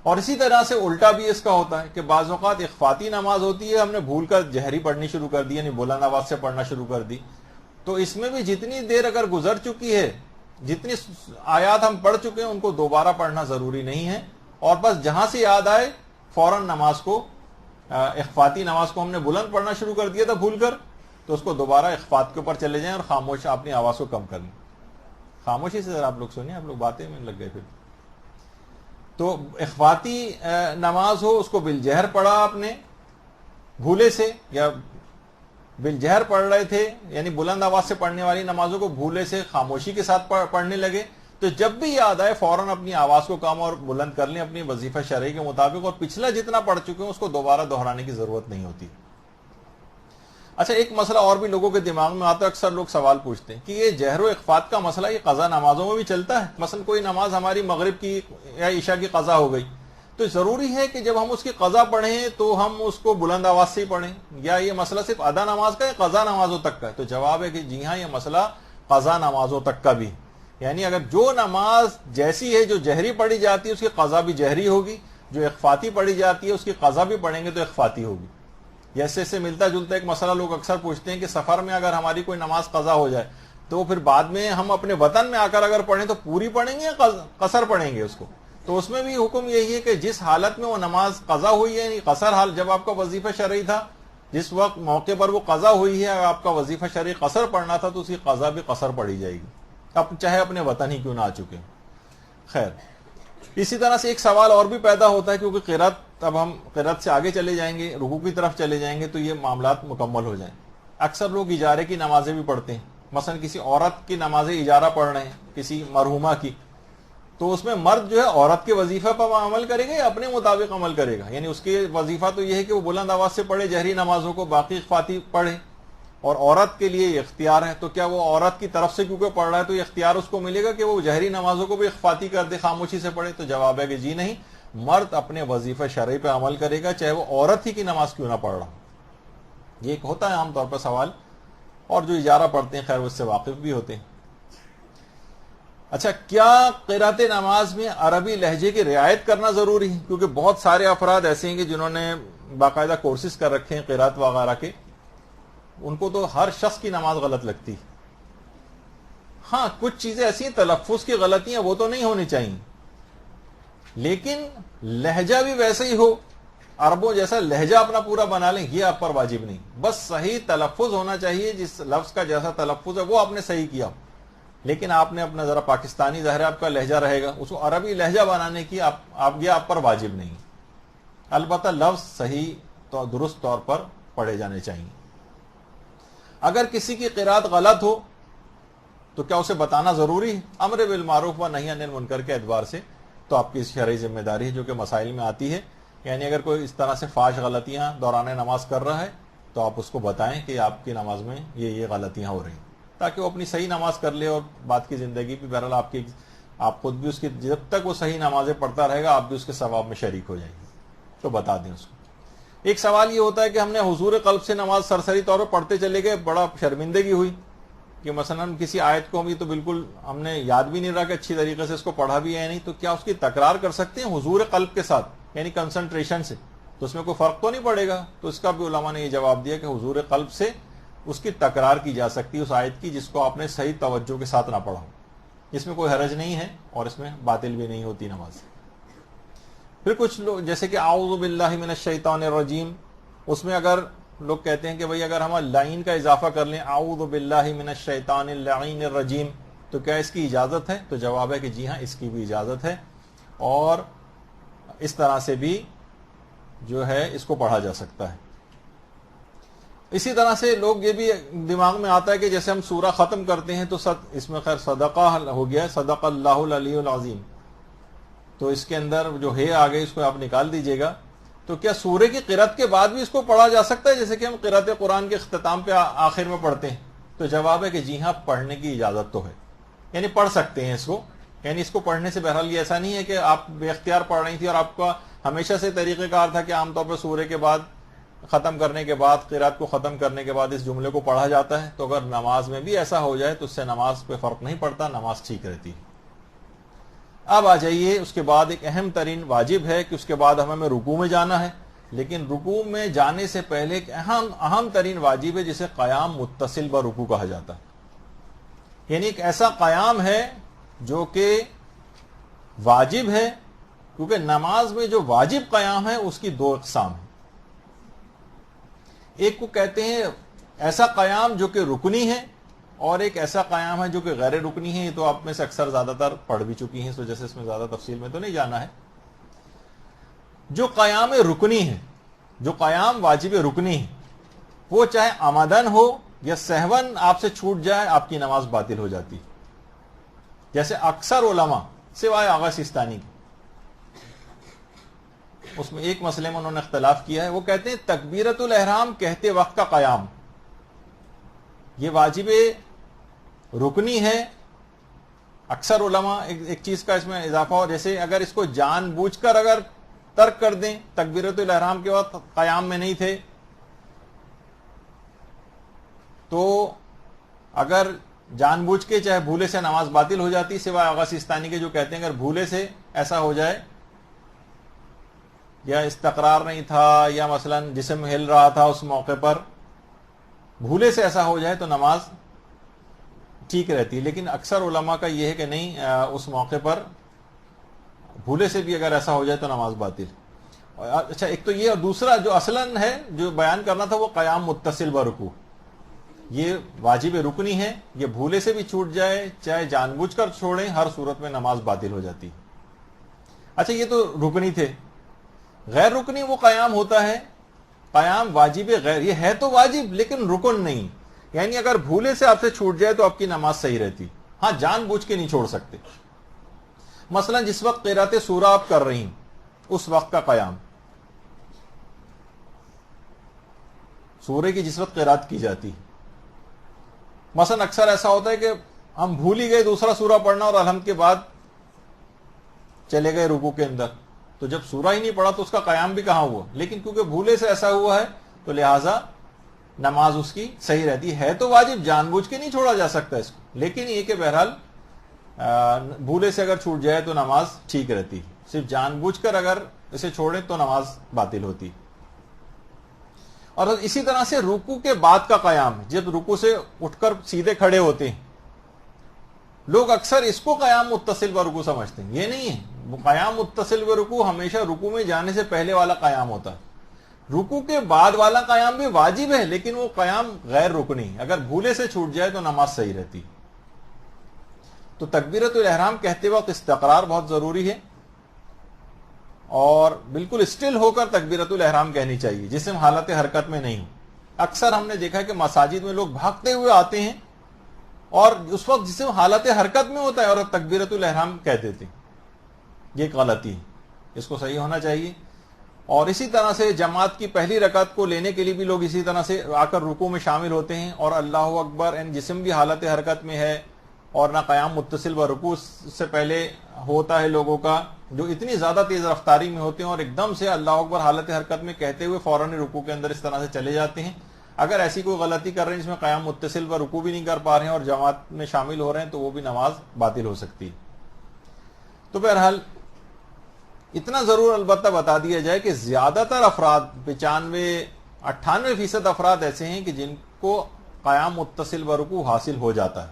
اور اسی طرح سے الٹا بھی اس کا ہوتا ہے کہ بعض اوقات اخفاتی نماز ہوتی ہے, ہم نے بھول کر جہری پڑھنی شروع کر دی, یعنی بلند آواز سے پڑھنا شروع کر دی. تو اس میں بھی جتنی دیر اگر گزر چکی ہے جتنی آیات ہم پڑھ چکے ہیں ان کو دوبارہ پڑھنا ضروری نہیں ہے، اور بس جہاں سے یاد آئے فوراً نماز کو، اخفاتی نماز کو ہم نے بلند پڑھنا شروع کر دیا تھا بھول کر، تو اس کو دوبارہ اخفات کے اوپر چلے جائیں اور خاموش اپنی آواز کو کم کر لیں. خاموشی سے ذرا آپ لوگ سنیں، آپ لوگ باتیں میں لگ گئے پھر. تو اخفاتی نماز ہو اس کو بالجہر پڑھا آپ نے بھولے سے، یا بالجہر پڑھ رہے تھے یعنی بلند آواز سے پڑھنے والی نمازوں کو بھولے سے خاموشی کے ساتھ پڑھنے لگے، تو جب بھی یاد آئے فوراً اپنی آواز کو کم اور بلند کر لیں اپنی وظیفہ شرعی کے مطابق، اور پچھلا جتنا پڑھ چکے ہیں اس کو دوبارہ دہرانے کی ضرورت نہیں ہوتی. اچھا، ایک مسئلہ اور بھی لوگوں کے دماغ میں آتا ہے، اکثر لوگ سوال پوچھتے ہیں کہ یہ جہر و اخفات کا مسئلہ یہ قضا نمازوں میں بھی چلتا ہے؟ مثلا کوئی نماز ہماری مغرب کی یا عشاء کی قضا ہو گئی، تو ضروری ہے کہ جب ہم اس کی قضا پڑھیں تو ہم اس کو بلند آواز سے ہی پڑھیں، یا یہ مسئلہ صرف ادا نماز کا ہے قضا نمازوں تک کا ہے؟ تو جواب ہے کہ جی ہاں، یہ مسئلہ قضا نمازوں تک کا بھی، یعنی اگر جو نماز جیسی ہے جو جہری پڑھی جاتی ہے اس کی قضا بھی جہری ہوگی، جو اخفاتی پڑھی جاتی ہے اس کی قضا بھی پڑھیں گے تو اخفاتی ہوگی. جیسے سے ملتا جلتا ایک مسئلہ لوگ اکثر پوچھتے ہیں کہ سفر میں اگر ہماری کوئی نماز قضا ہو جائے تو پھر بعد میں ہم اپنے وطن میں آ کر اگر پڑھیں تو پوری پڑھیں گے یا قصر پڑھیں گے اس کو؟ تو اس میں بھی حکم یہی ہے کہ جس حالت میں وہ نماز قضا ہوئی ہے، یعنی قصر حال جب آپ کا وظیفہ شرعی تھا، جس وقت موقع پر وہ قضا ہوئی ہے، اگر آپ کا وظیفہ شرعی قصر پڑھنا تھا تو اس کی قضا بھی قصر پڑھی جائے گی، اب چاہے اپنے وطن ہی کیوں نہ آ چکے. خیر، اسی طرح سے ایک سوال اور بھی پیدا ہوتا ہے، کیونکہ قرات، اب ہم قرات سے آگے چلے جائیں گے، رکوع کی طرف چلے جائیں گے تو یہ معاملات مکمل ہو جائیں. اکثر لوگ اجارے کی نمازیں بھی پڑھتے ہیں، مثلا کسی عورت کی نمازیں اجارہ پڑھ رہے ہیں کسی مرحومہ کی، تو اس میں مرد جو ہے عورت کے وظیفہ پر عمل کرے گا یا اپنے مطابق عمل کرے گا؟ یعنی اس کی وظیفہ تو یہ ہے کہ وہ بلند آواز سے پڑھے جہری نمازوں کو، باقی اخفاتی پڑھے، اور عورت کے لیے یہ اختیار ہے. تو کیا وہ عورت کی طرف سے کیونکہ پڑھ رہا ہے تو یہ اختیار اس کو ملے گا کہ وہ جہری نمازوں کو بھی اخفاتی کر دے، خاموشی سے پڑھے؟ تو جواب ہے کہ جی نہیں، مرد اپنے وظیفہ شرعی پہ عمل کرے گا چاہے وہ عورت ہی کی نماز کیوں نہ پڑھ رہا. یہ ایک ہوتا ہے عام طور پر سوال، اور جو اجارہ پڑھتے ہیں خیر وہ اس سے واقف بھی ہوتے ہیں. اچھا، کیا قرات نماز میں عربی لہجے کی رعایت کرنا ضروری ہے؟ کیونکہ بہت سارے افراد ایسے ہیں کہ جنہوں نے باقاعدہ کورسز کر رکھے ہیں قرات وغیرہ کے، ان کو تو ہر شخص کی نماز غلط لگتی. ہاں، کچھ چیزیں ایسی ہیں تلفظ کی غلطیاں وہ تو نہیں ہونی چاہیے، لیکن لہجہ بھی ویسے ہی ہو، عربوں جیسا لہجہ اپنا پورا بنا لیں یہ آپ پر واجب نہیں. بس صحیح تلفظ ہونا چاہیے، جس لفظ کا جیسا تلفظ ہے وہ آپ نے صحیح کیا، لیکن آپ نے اپنا ذرا پاکستانی ظاہر آپ کا لہجہ رہے گا، اس کو عربی لہجہ بنانے کی یہ آپ پر واجب نہیں. البتہ لفظ صحیح تو درست طور پر پڑھے جانے چاہیے. اگر کسی کی قرات غلط ہو تو کیا اسے بتانا ضروری ہے؟ امر بالمعروف و نہی عن المنکر کے اعتبار سے تو آپ کی شرعی ذمہ داری ہے جو کہ مسائل میں آتی ہے. یعنی اگر کوئی اس طرح سے فاش غلطیاں دوران نماز کر رہا ہے تو آپ اس کو بتائیں کہ آپ کی نماز میں یہ غلطیاں ہو رہی ہیں، تاکہ وہ اپنی صحیح نماز کر لے، اور بات کی زندگی بھی بہرحال آپ خود بھی اس کی، جب تک وہ صحیح نمازیں پڑھتا رہے گا آپ بھی اس کے ثواب میں شریک ہو جائیں گے، تو بتا دیں اس کو. ایک سوال یہ ہوتا ہے کہ ہم نے حضور قلب سے نماز سرسری طور پر پڑھتے چلے گئے، بڑا شرمندگی ہوئی کہ مثلا کسی آیت کو بھی تو بالکل ہم نے یاد بھی نہیں رہا کہ اچھی طریقے سے اس کو پڑھا بھی ہے نہیں، تو کیا اس کی تکرار کر سکتے ہیں حضور قلب کے ساتھ، یعنی کنسنٹریشن سے؟ تو اس میں کوئی فرق تو نہیں پڑے گا؟ تو اس کا بھی علماء نے یہ جواب دیا کہ حضور قلب سے اس کی تکرار کی جا سکتی ہے، اس آیت کی جس کو آپ نے صحیح توجہ کے ساتھ نہ پڑھا ہو. اس میں کوئی حرج نہیں ہے اور اس میں باطل بھی نہیں ہوتی نماز. پھر کچھ لوگ جیسے کہ اعوذ باللہ من الشیطان الرجیم، اس میں اگر لوگ کہتے ہیں کہ بھئی اگر ہم لعین کا اضافہ کر لیں اعوذ باللہ من الشیطان اللعین الرجیم تو کیا اس کی اجازت ہے؟ تو جواب ہے کہ جی ہاں، اس کی بھی اجازت ہے، اور اس طرح سے بھی جو ہے اس کو پڑھا جا سکتا ہے. اسی طرح سے لوگ یہ بھی دماغ میں آتا ہے کہ جیسے ہم سورہ ختم کرتے ہیں تو اس میں خیر صدقہ ہو گیا، صدق اللہ العلی العظیم، تو اس کے اندر جو ہے آگے اس کو آپ نکال دیجئے گا. تو کیا سورہ کی قرات کے بعد بھی اس کو پڑھا جا سکتا ہے جیسے کہ ہم قرات قرآن کے اختتام پہ آخر میں پڑھتے ہیں؟ تو جواب ہے کہ جی ہاں، پڑھنے کی اجازت تو ہے، یعنی پڑھ سکتے ہیں اس کو. یعنی اس کو پڑھنے سے بہرحال یہ ایسا نہیں ہے کہ آپ بے اختیار پڑھ رہی تھی اور آپ کا ہمیشہ سے طریقہ کار تھا کہ عام طور پر سورہ کے بعد ختم کرنے کے بعد، قرات کو ختم کرنے کے بعد اس جملے کو پڑھا جاتا ہے. تو اگر نماز میں بھی ایسا ہو جائے تو اس سے نماز پہ فرق نہیں پڑتا، نماز ٹھیک رہتی ہے. اب آ جائیے، اس کے بعد ایک اہم ترین واجب ہے کہ اس کے بعد ہمیں رکوع میں جانا ہے، لیکن رکوع میں جانے سے پہلے ایک اہم ترین واجب ہے جسے قیام متصل برکوع کہا جاتا ہے. یعنی ایک ایسا قیام ہے جو کہ واجب ہے، کیونکہ نماز میں جو واجب قیام ہے اس کی دو اقسام ہیں. ایک کو کہتے ہیں ایسا قیام جو کہ رکنی ہے، اور ایک ایسا قیام ہے جو کہ غیر رکنی ہے. یہ تو آپ میں سے اکثر زیادہ تر پڑھ بھی چکی ہیں، اس وجہ سے اس میں زیادہ تفصیل میں تو نہیں جانا ہے. جو قیام رکنی ہے، جو قیام واجب رکنی ہے، وہ چاہے آمدن ہو یا سہون آپ سے چھوٹ جائے، آپ کی نماز باطل ہو جاتی. جیسے اکثر علماء سوائے آغا سیستانی کے، اس میں ایک مسئلے میں انہوں نے اختلاف کیا ہے، وہ کہتے ہیں تکبیرۃ الاحرام کہتے وقت کا قیام یہ واجب رکنی ہے. اکثر علماء ایک چیز کا اس میں اضافہ ہو، جیسے اگر اس کو جان بوجھ کر اگر ترک کر دیں، تکبیرۃ الاحرام کے وقت قیام میں نہیں تھے، تو اگر جان بوجھ کے چاہے بھولے سے نماز باطل ہو جاتی، سوائے آغا سیستانی کے جو کہتے ہیں اگر بھولے سے ایسا ہو جائے یا استقرار نہیں تھا یا مثلا جسم ہل رہا تھا اس موقع پر، بھولے سے ایسا ہو جائے تو نماز ٹھیک رہتی. لیکن اکثر علماء کا یہ ہے کہ نہیں، اس موقع پر بھولے سے بھی اگر ایسا ہو جائے تو نماز باطل. اچھا، ایک تو یہ، اور دوسرا جو اصلاً ہے جو بیان کرنا تھا وہ قیام متصل برکوع، یہ واجب رکنی ہے، یہ بھولے سے بھی چھوٹ جائے چاہے جان بوجھ کر چھوڑیں، ہر صورت میں نماز باطل ہو جاتی. اچھا، یہ تو رکنی تھے. غیر رکنی وہ قیام ہوتا ہے، قیام واجب غیر، یہ ہے تو واجب لیکن رکن نہیں، یعنی اگر بھولے سے آپ سے چھوٹ جائے تو آپ کی نماز صحیح رہتی. ہاں، جان بوجھ کے نہیں چھوڑ سکتے. مثلا جس وقت قرات سورہ آپ کر رہی ہیں اس وقت کا قیام، سورہ کی جس وقت قرات کی جاتی، مثلا اکثر ایسا ہوتا ہے کہ ہم بھول ہی گئے دوسرا سورہ پڑھنا اور الحمد کے بعد چلے گئے رکوع کے اندر، تو جب سورہ ہی نہیں پڑھا تو اس کا قیام بھی کہاں ہوا. لیکن کیونکہ بھولے سے ایسا ہوا ہے تو لہٰذا نماز اس کی صحیح رہتی ہے تو واجب، جان بوجھ کے نہیں چھوڑا جا سکتا اس کو. لیکن یہ کہ بہرحال بھولے سے اگر چھوٹ جائے تو نماز ٹھیک رہتی، صرف جان بوجھ کر اگر اسے چھوڑیں تو نماز باطل ہوتی. اور اسی طرح سے رکوع کے بعد کا قیام، جب رکوع سے اٹھ کر سیدھے کھڑے ہوتے ہیں، لوگ اکثر اس کو قیام متصل برکوع سمجھتے ہیں. یہ نہیں ہے. قیام متصل برکوع ہمیشہ رکوع میں جانے سے پہلے والا قیام ہوتا ہے. رکوع کے بعد والا قیام بھی واجب ہے لیکن وہ قیام غیر رکنی، اگر بھولے سے چھوٹ جائے تو نماز صحیح رہتی. تو تکبیرۃ الاحرام کہتے وقت استقرار بہت ضروری ہے، اور بالکل اسٹل ہو کر تکبیرۃ الاحرام کہنی چاہیے، جسم حالت حرکت میں نہیں. اکثر ہم نے دیکھا ہے کہ مساجد میں لوگ بھاگتے ہوئے آتے ہیں اور اس وقت جسم حالت حرکت میں ہوتا ہے اور تکبیرۃ الاحرام کہہ دیتے ہیں. یہ غلطی ہے، اس کو صحیح ہونا چاہیے. اور اسی طرح سے جماعت کی پہلی رکعت کو لینے کے لیے بھی لوگ اسی طرح سے آ کر رکوع میں شامل ہوتے ہیں اور اللہ اکبر، جسم بھی حالت حرکت میں ہے اور نہ قیام متصل و رکوع سے پہلے ہوتا ہے لوگوں کا، جو اتنی زیادہ تیز رفتاری میں ہوتے ہیں اور ایک دم سے اللہ اکبر حالت حرکت میں کہتے ہوئے فوراً رکوع کے اندر اس طرح سے چلے جاتے ہیں. اگر ایسی کوئی غلطی کر رہے ہیں جس میں قیام متصل و رکوع بھی نہیں کر پا رہے ہیں اور جماعت میں شامل ہو رہے ہیں تو وہ بھی نماز باطل ہو سکتی ہے. تو بہرحال اتنا ضرور البتہ بتا دیا جائے کہ زیادہ تر افراد 95-98% افراد ایسے ہیں کہ جن کو قیام متصل و رکوع حاصل ہو جاتا ہے.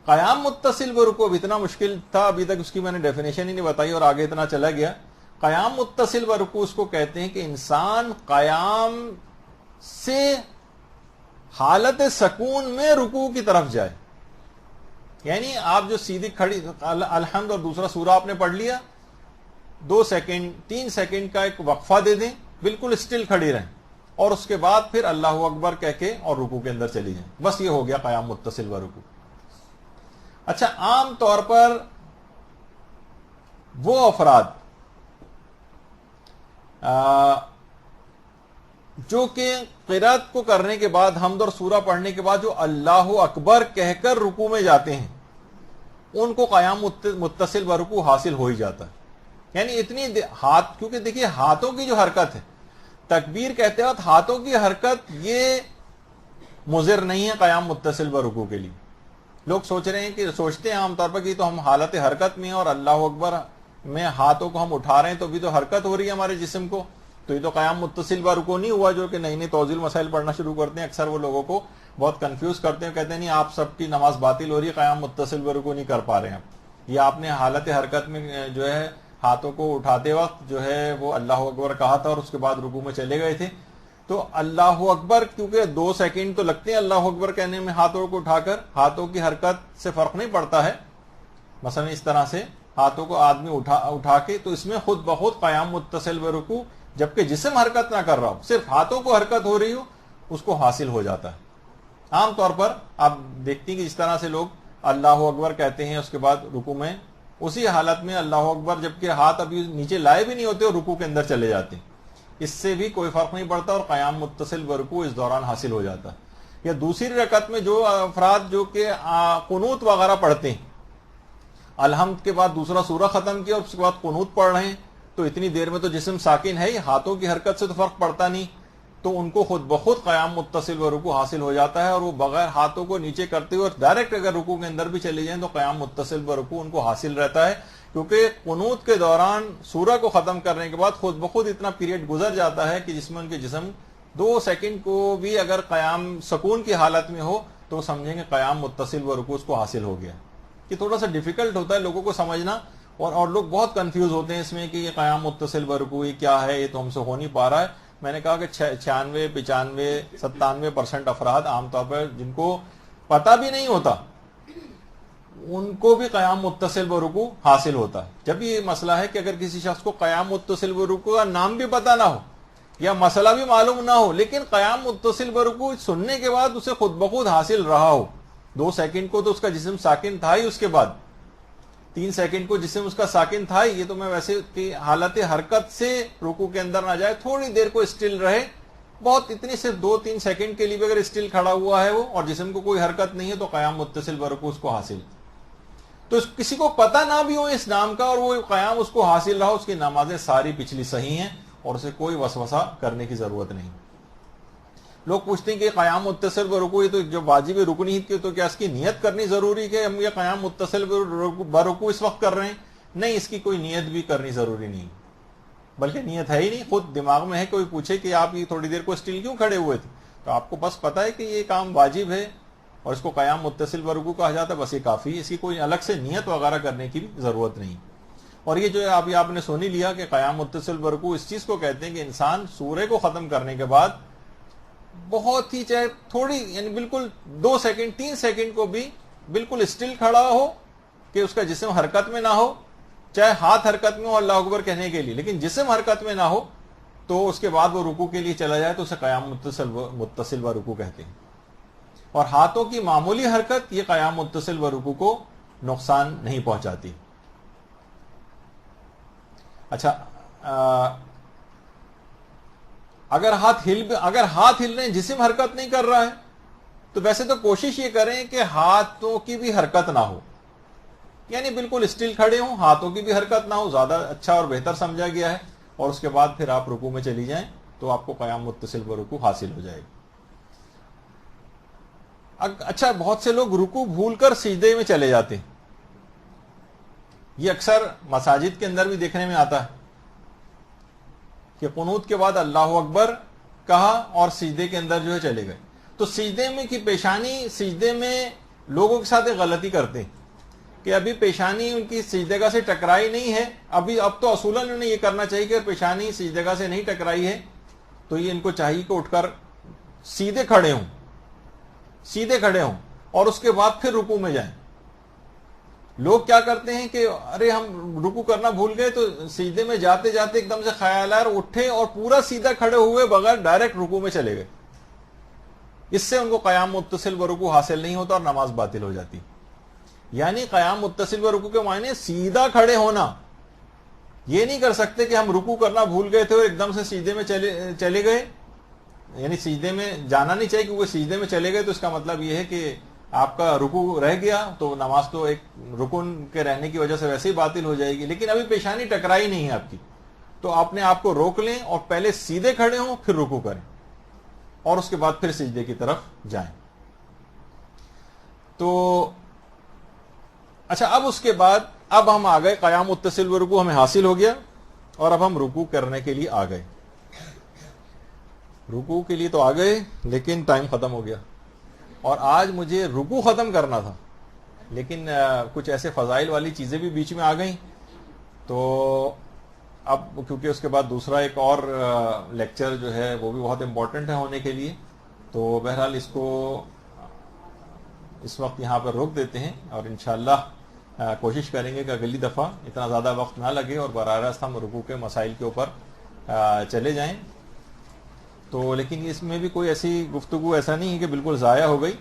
قیام متصل و رکوع اتنا مشکل تھا، ابھی تک اس کی میں نے ڈیفینیشن ہی نہیں بتائی اور آگے اتنا چلا گیا. قیام متصل و رکوع اس کو کہتے ہیں کہ انسان قیام سے حالت سکون میں رکوع کی طرف جائے. یعنی آپ جو سیدھی کھڑی الحمد اور دوسرا سورہ آپ نے پڑھ لیا، 2 سیکنڈ 3 سیکنڈ کا ایک وقفہ دے دیں، بالکل اسٹل کھڑی رہیں اور اس کے بعد پھر اللہ اکبر کہہ کے اور رکوع کے اندر چلی جائیں. بس یہ ہو گیا قیام متصل و رکوع. اچھا، عام طور پر وہ افراد جو کہ قرات کو کرنے کے بعد حمد اور سورہ پڑھنے کے بعد جو اللہ اکبر کہہ کر رکوع میں جاتے ہیں، ان کو قیام متصل و رکوع حاصل ہو ہی جاتا ہے. یعنی اتنی ہاتھ، کیونکہ دیکھیے ہاتھوں کی جو حرکت ہے تکبیر کہتے وقت، ہاتھوں کی حرکت یہ مضر نہیں ہے قیام متصل و رکوع کے لیے. لوگ سوچتے ہیں عام طور پر کہ تو ہم حالت حرکت میں ہیں اور اللہ اکبر میں ہاتھوں کو ہم اٹھا رہے ہیں تو بھی تو حرکت ہو رہی ہے ہمارے جسم کو، تو یہ تو قیام متصل و رکوع نہیں ہوا. جو کہ نئی نئی توضیح مسائل پڑھنا شروع کرتے ہیں اکثر وہ لوگوں کو بہت کنفیوز کرتے ہیں, کہتے ہیں نہیں آپ سب کی نماز باطل ہو رہی ہے, قیام متصل برکوع نہیں کر پا رہے ہیں آپ. یہ آپ نے حالت حرکت میں جو ہے ہاتھوں کو اٹھاتے وقت جو ہے وہ اللہ اکبر کہا تھا اور اس کے بعد رکوع میں چلے گئے تھے. تو اللہ اکبر کیونکہ 2 سیکنڈ تو لگتے ہیں اللہ اکبر کہنے میں, ہاتھوں کو اٹھا کر ہاتھوں کی حرکت سے فرق نہیں پڑتا ہے. مثلا اس طرح سے ہاتھوں کو آدمی اٹھا کے, تو اس میں خود بخود قیام متصل برکوع, جبکہ جسم حرکت نہ کر رہا ہو, صرف ہاتھوں کو حرکت ہو رہی ہو, اس کو حاصل ہو جاتا ہے. عام طور پر آپ دیکھتی ہیں کہ جس طرح سے لوگ اللہ اکبر کہتے ہیں اس کے بعد رکوع میں اسی حالت میں اللہ اکبر جبکہ ہاتھ ابھی نیچے لائے بھی نہیں ہوتے اور رکوع کے اندر چلے جاتے ہیں, اس سے بھی کوئی فرق نہیں پڑتا اور قیام متصل برکوع اس دوران حاصل ہو جاتا ہے. یا دوسری رکعت میں جو افراد جو کہ قنوت وغیرہ پڑھتے ہیں, الحمد کے بعد دوسرا سورہ ختم کیا اور اس کے بعد قنوت پڑھ رہے ہیں, تو اتنی دیر میں تو جسم ساکن ہے ہی, ہاتھوں کی حرکت سے تو فرق پڑتا نہیں, تو ان کو خود بخود قیام متصل برکوع حاصل ہو جاتا ہے, اور وہ بغیر ہاتھوں کو نیچے کرتے ہوئے ڈائریکٹ اگر رکوع کے اندر بھی چلے جائیں تو قیام متصل برکوع ان کو حاصل رہتا ہے, کیونکہ قنوت کے دوران سورہ کو ختم کرنے کے بعد خود بخود اتنا پیریڈ گزر جاتا ہے کہ جس میں ان کے جسم 2 سیکنڈ کو بھی اگر قیام سکون کی حالت میں ہو تو سمجھیں گے قیام متصل برکوع اس کو حاصل ہو گیا. یہ تھوڑا سا ڈیفیکلٹ ہوتا ہے لوگوں کو سمجھنا, اور لوگ بہت کنفیوز ہوتے ہیں اس میں کہ یہ قیام متصل برکوع کیا ہے, یہ تو ہم سے ہو نہیں پا رہا ہے. میں نے کہا کہ 96, 95, 97% افراد عام طور پر جن کو پتہ بھی نہیں ہوتا ان کو بھی قیام متصل برکوع حاصل ہوتا ہے. جب یہ مسئلہ ہے کہ اگر کسی شخص کو قیام متصل برکوع کا نام بھی پتہ نہ ہو یا مسئلہ بھی معلوم نہ ہو, لیکن قیام متصل برکوع سننے کے بعد اسے خود بخود حاصل رہا ہو, 2 سیکنڈ کو تو اس کا جسم ساکن تھا ہی, اس کے بعد 3 سیکنڈ کو جسم اس کا ساکن تھا ہی, یہ تو میں ویسے کہ حالت حرکت سے رکوع کے اندر نہ جائے, تھوڑی دیر کو اسٹل رہے, بہت اتنی صرف 2-3 سیکنڈ کے لیے بھی اگر اسٹل کھڑا ہوا ہے وہ اور جسم کو کوئی حرکت نہیں ہے تو قیام متصل برکوع اس کو حاصل. تو کسی کو پتہ نہ بھی ہو اس نام کا اور وہ قیام اس کو حاصل رہا, اس کی نمازیں ساری پچھلی صحیح ہیں اور اسے کوئی وسوسہ کرنے کی ضرورت نہیں. لوگ پوچھتے ہیں کہ قیام متصل برکوع تو جو واجب رکن ہی کی, تو کیا اس کی نیت کرنی ضروری کہ ہم یہ قیام متصل برکوع اس وقت کر رہے ہیں؟ نہیں, اس کی کوئی نیت بھی کرنی ضروری نہیں, بلکہ نیت ہے ہی نہیں. خود دماغ میں ہے, کوئی پوچھے کہ آپ یہ تھوڑی دیر کو اسٹل کیوں کھڑے ہوئے تھے, تو آپ کو بس پتا ہے کہ یہ کام واجب ہے اور اس کو قیام متصل برکوع کہا جاتا ہے, بس یہ کافی ہے, اس کی کوئی الگ سے نیت وغیرہ کرنے کی بھی ضرورت نہیں. اور یہ جو ہے ابھی آپ نے سن ہی لیا کہ قیام متصل برکوع اس چیز کو کہتے ہیں کہ انسان سورہ کو ختم کرنے کے بعد بہت ہی چاہے تھوڑی یعنی بالکل 2 سیکنڈ 3 سیکنڈ کو بھی بالکل اسٹل کھڑا ہو کہ اس کا جسم حرکت میں نہ ہو, چاہے ہاتھ حرکت میں ہو اللہ اکبر کہنے کے لیے, لیکن جسم حرکت میں نہ ہو, تو اس کے بعد وہ رکوع کے لیے چلا جائے تو اسے قیام متصل برکوع کہتے ہیں. اور ہاتھوں کی معمولی حرکت یہ قیام متصل برکوع کو نقصان نہیں پہنچاتی. اچھا, اگر ہاتھ ہل رہے ہیں, جسم حرکت نہیں کر رہا ہے, تو ویسے تو کوشش یہ کریں کہ ہاتھوں کی بھی حرکت نہ ہو, یعنی بالکل اسٹل کھڑے ہوں, ہاتھوں کی بھی حرکت نہ ہو, زیادہ اچھا اور بہتر سمجھا گیا ہے. اور اس کے بعد پھر آپ رکوع میں چلی جائیں تو آپ کو قیام متصل برکوع حاصل ہو جائے گی. اچھا, بہت سے لوگ رکوع بھول کر سجدے میں چلے جاتے ہیں. یہ اکثر مساجد کے اندر بھی دیکھنے میں آتا ہے کہ قنوت کے بعد اللہ اکبر کہا اور سجدے کے اندر جو ہے چلے گئے. تو سجدے میں کی پیشانی, سجدے میں لوگوں کے ساتھ ایک غلطی کرتے ہیں کہ ابھی پیشانی ان کی سجدگاہ سے ٹکرائی نہیں ہے, اب تو اصولاً انہیں یہ کرنا چاہیے کہ پیشانی سجدگاہ سے نہیں ٹکرائی ہے تو یہ ان کو چاہیے کہ اٹھ کر سیدھے کھڑے ہوں اور اس کے بعد پھر رکوع میں جائیں. لوگ کیا کرتے ہیں کہ ارے ہم رکوع کرنا بھول گئے, تو سجدے میں جاتے جاتے ایک دم سے خیال آیا, اٹھے اور پورا سیدھا کھڑے ہوئے بغیر ڈائریکٹ رکوع میں چلے گئے. اس سے ان کو قیام متصل برکوع حاصل نہیں ہوتا اور نماز باطل ہو جاتی. یعنی قیام متصل برکوع کے معنی سیدھا کھڑے ہونا. یہ نہیں کر سکتے کہ ہم رکوع کرنا بھول گئے تھے اور ایک دم سے سجدے میں چلے گئے, یعنی سجدے میں جانا نہیں چاہیے, کیونکہ سجدے میں چلے گئے تو اس کا مطلب یہ ہے کہ آپ کا رکوع رہ گیا, تو نماز تو ایک رکن کے رہنے کی وجہ سے ویسے ہی باطل ہو جائے گی. لیکن ابھی پیشانی ٹکرائی نہیں ہے آپ کی, تو اپنے آپ کو روک لیں اور پہلے سیدھے کھڑے ہوں, پھر رکوع کریں اور اس کے بعد پھر سجدے کی طرف جائیں. تو اچھا, اب اس کے بعد اب ہم آ گئے, قیام متصل برکوع ہمیں حاصل ہو گیا اور اب ہم رکوع کرنے کے لیے آ گئے. رکوع کے لیے تو آ گئے لیکن ٹائم ختم ہو گیا. اور آج مجھے رکوع ختم کرنا تھا، لیکن کچھ ایسے فضائل والی چیزیں بھی بیچ میں آ گئیں، تو اب کیونکہ اس کے بعد دوسرا ایک اور لیکچر جو ہے وہ بھی بہت امپورٹنٹ ہے ہونے کے لیے، تو بہرحال اس کو اس وقت یہاں پر روک دیتے ہیں، اور انشاءاللہ کوشش کریں گے کہ اگلی دفعہ اتنا زیادہ وقت نہ لگے اور براہ راست ہم رکوع کے مسائل کے اوپر چلے جائیں. تو لیکن اس میں بھی کوئی ایسی گفتگو ایسا نہیں ہے کہ بالکل ضائع ہو گئی،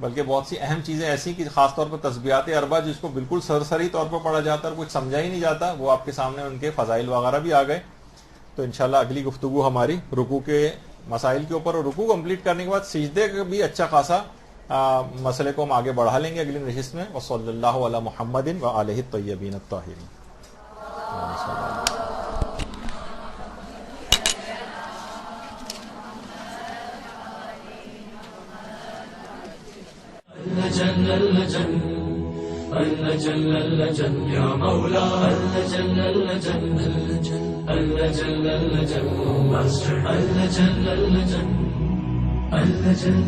بلکہ بہت سی اہم چیزیں ایسی کہ خاص طور پر تسبیحات اربع جس کو بالکل سرسری طور پر پڑھا جاتا ہے اور کچھ سمجھا ہی نہیں جاتا، وہ آپ کے سامنے ان کے فضائل وغیرہ بھی آ گئے. تو انشاءاللہ اگلی گفتگو ہماری رکوع کے مسائل کے اوپر، اور رکوع کمپلیٹ کرنے کے بعد سجدے کا بھی اچھا خاصا مسئلے کو ہم آگے بڑھا لیں گے اگلی نشست میں. وصلی اللہ علی محمد وآلہ الطیبین الطاہرین. اللجن يا مولا اللجن اللجن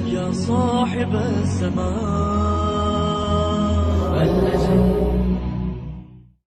يا صاحب السماء اللجن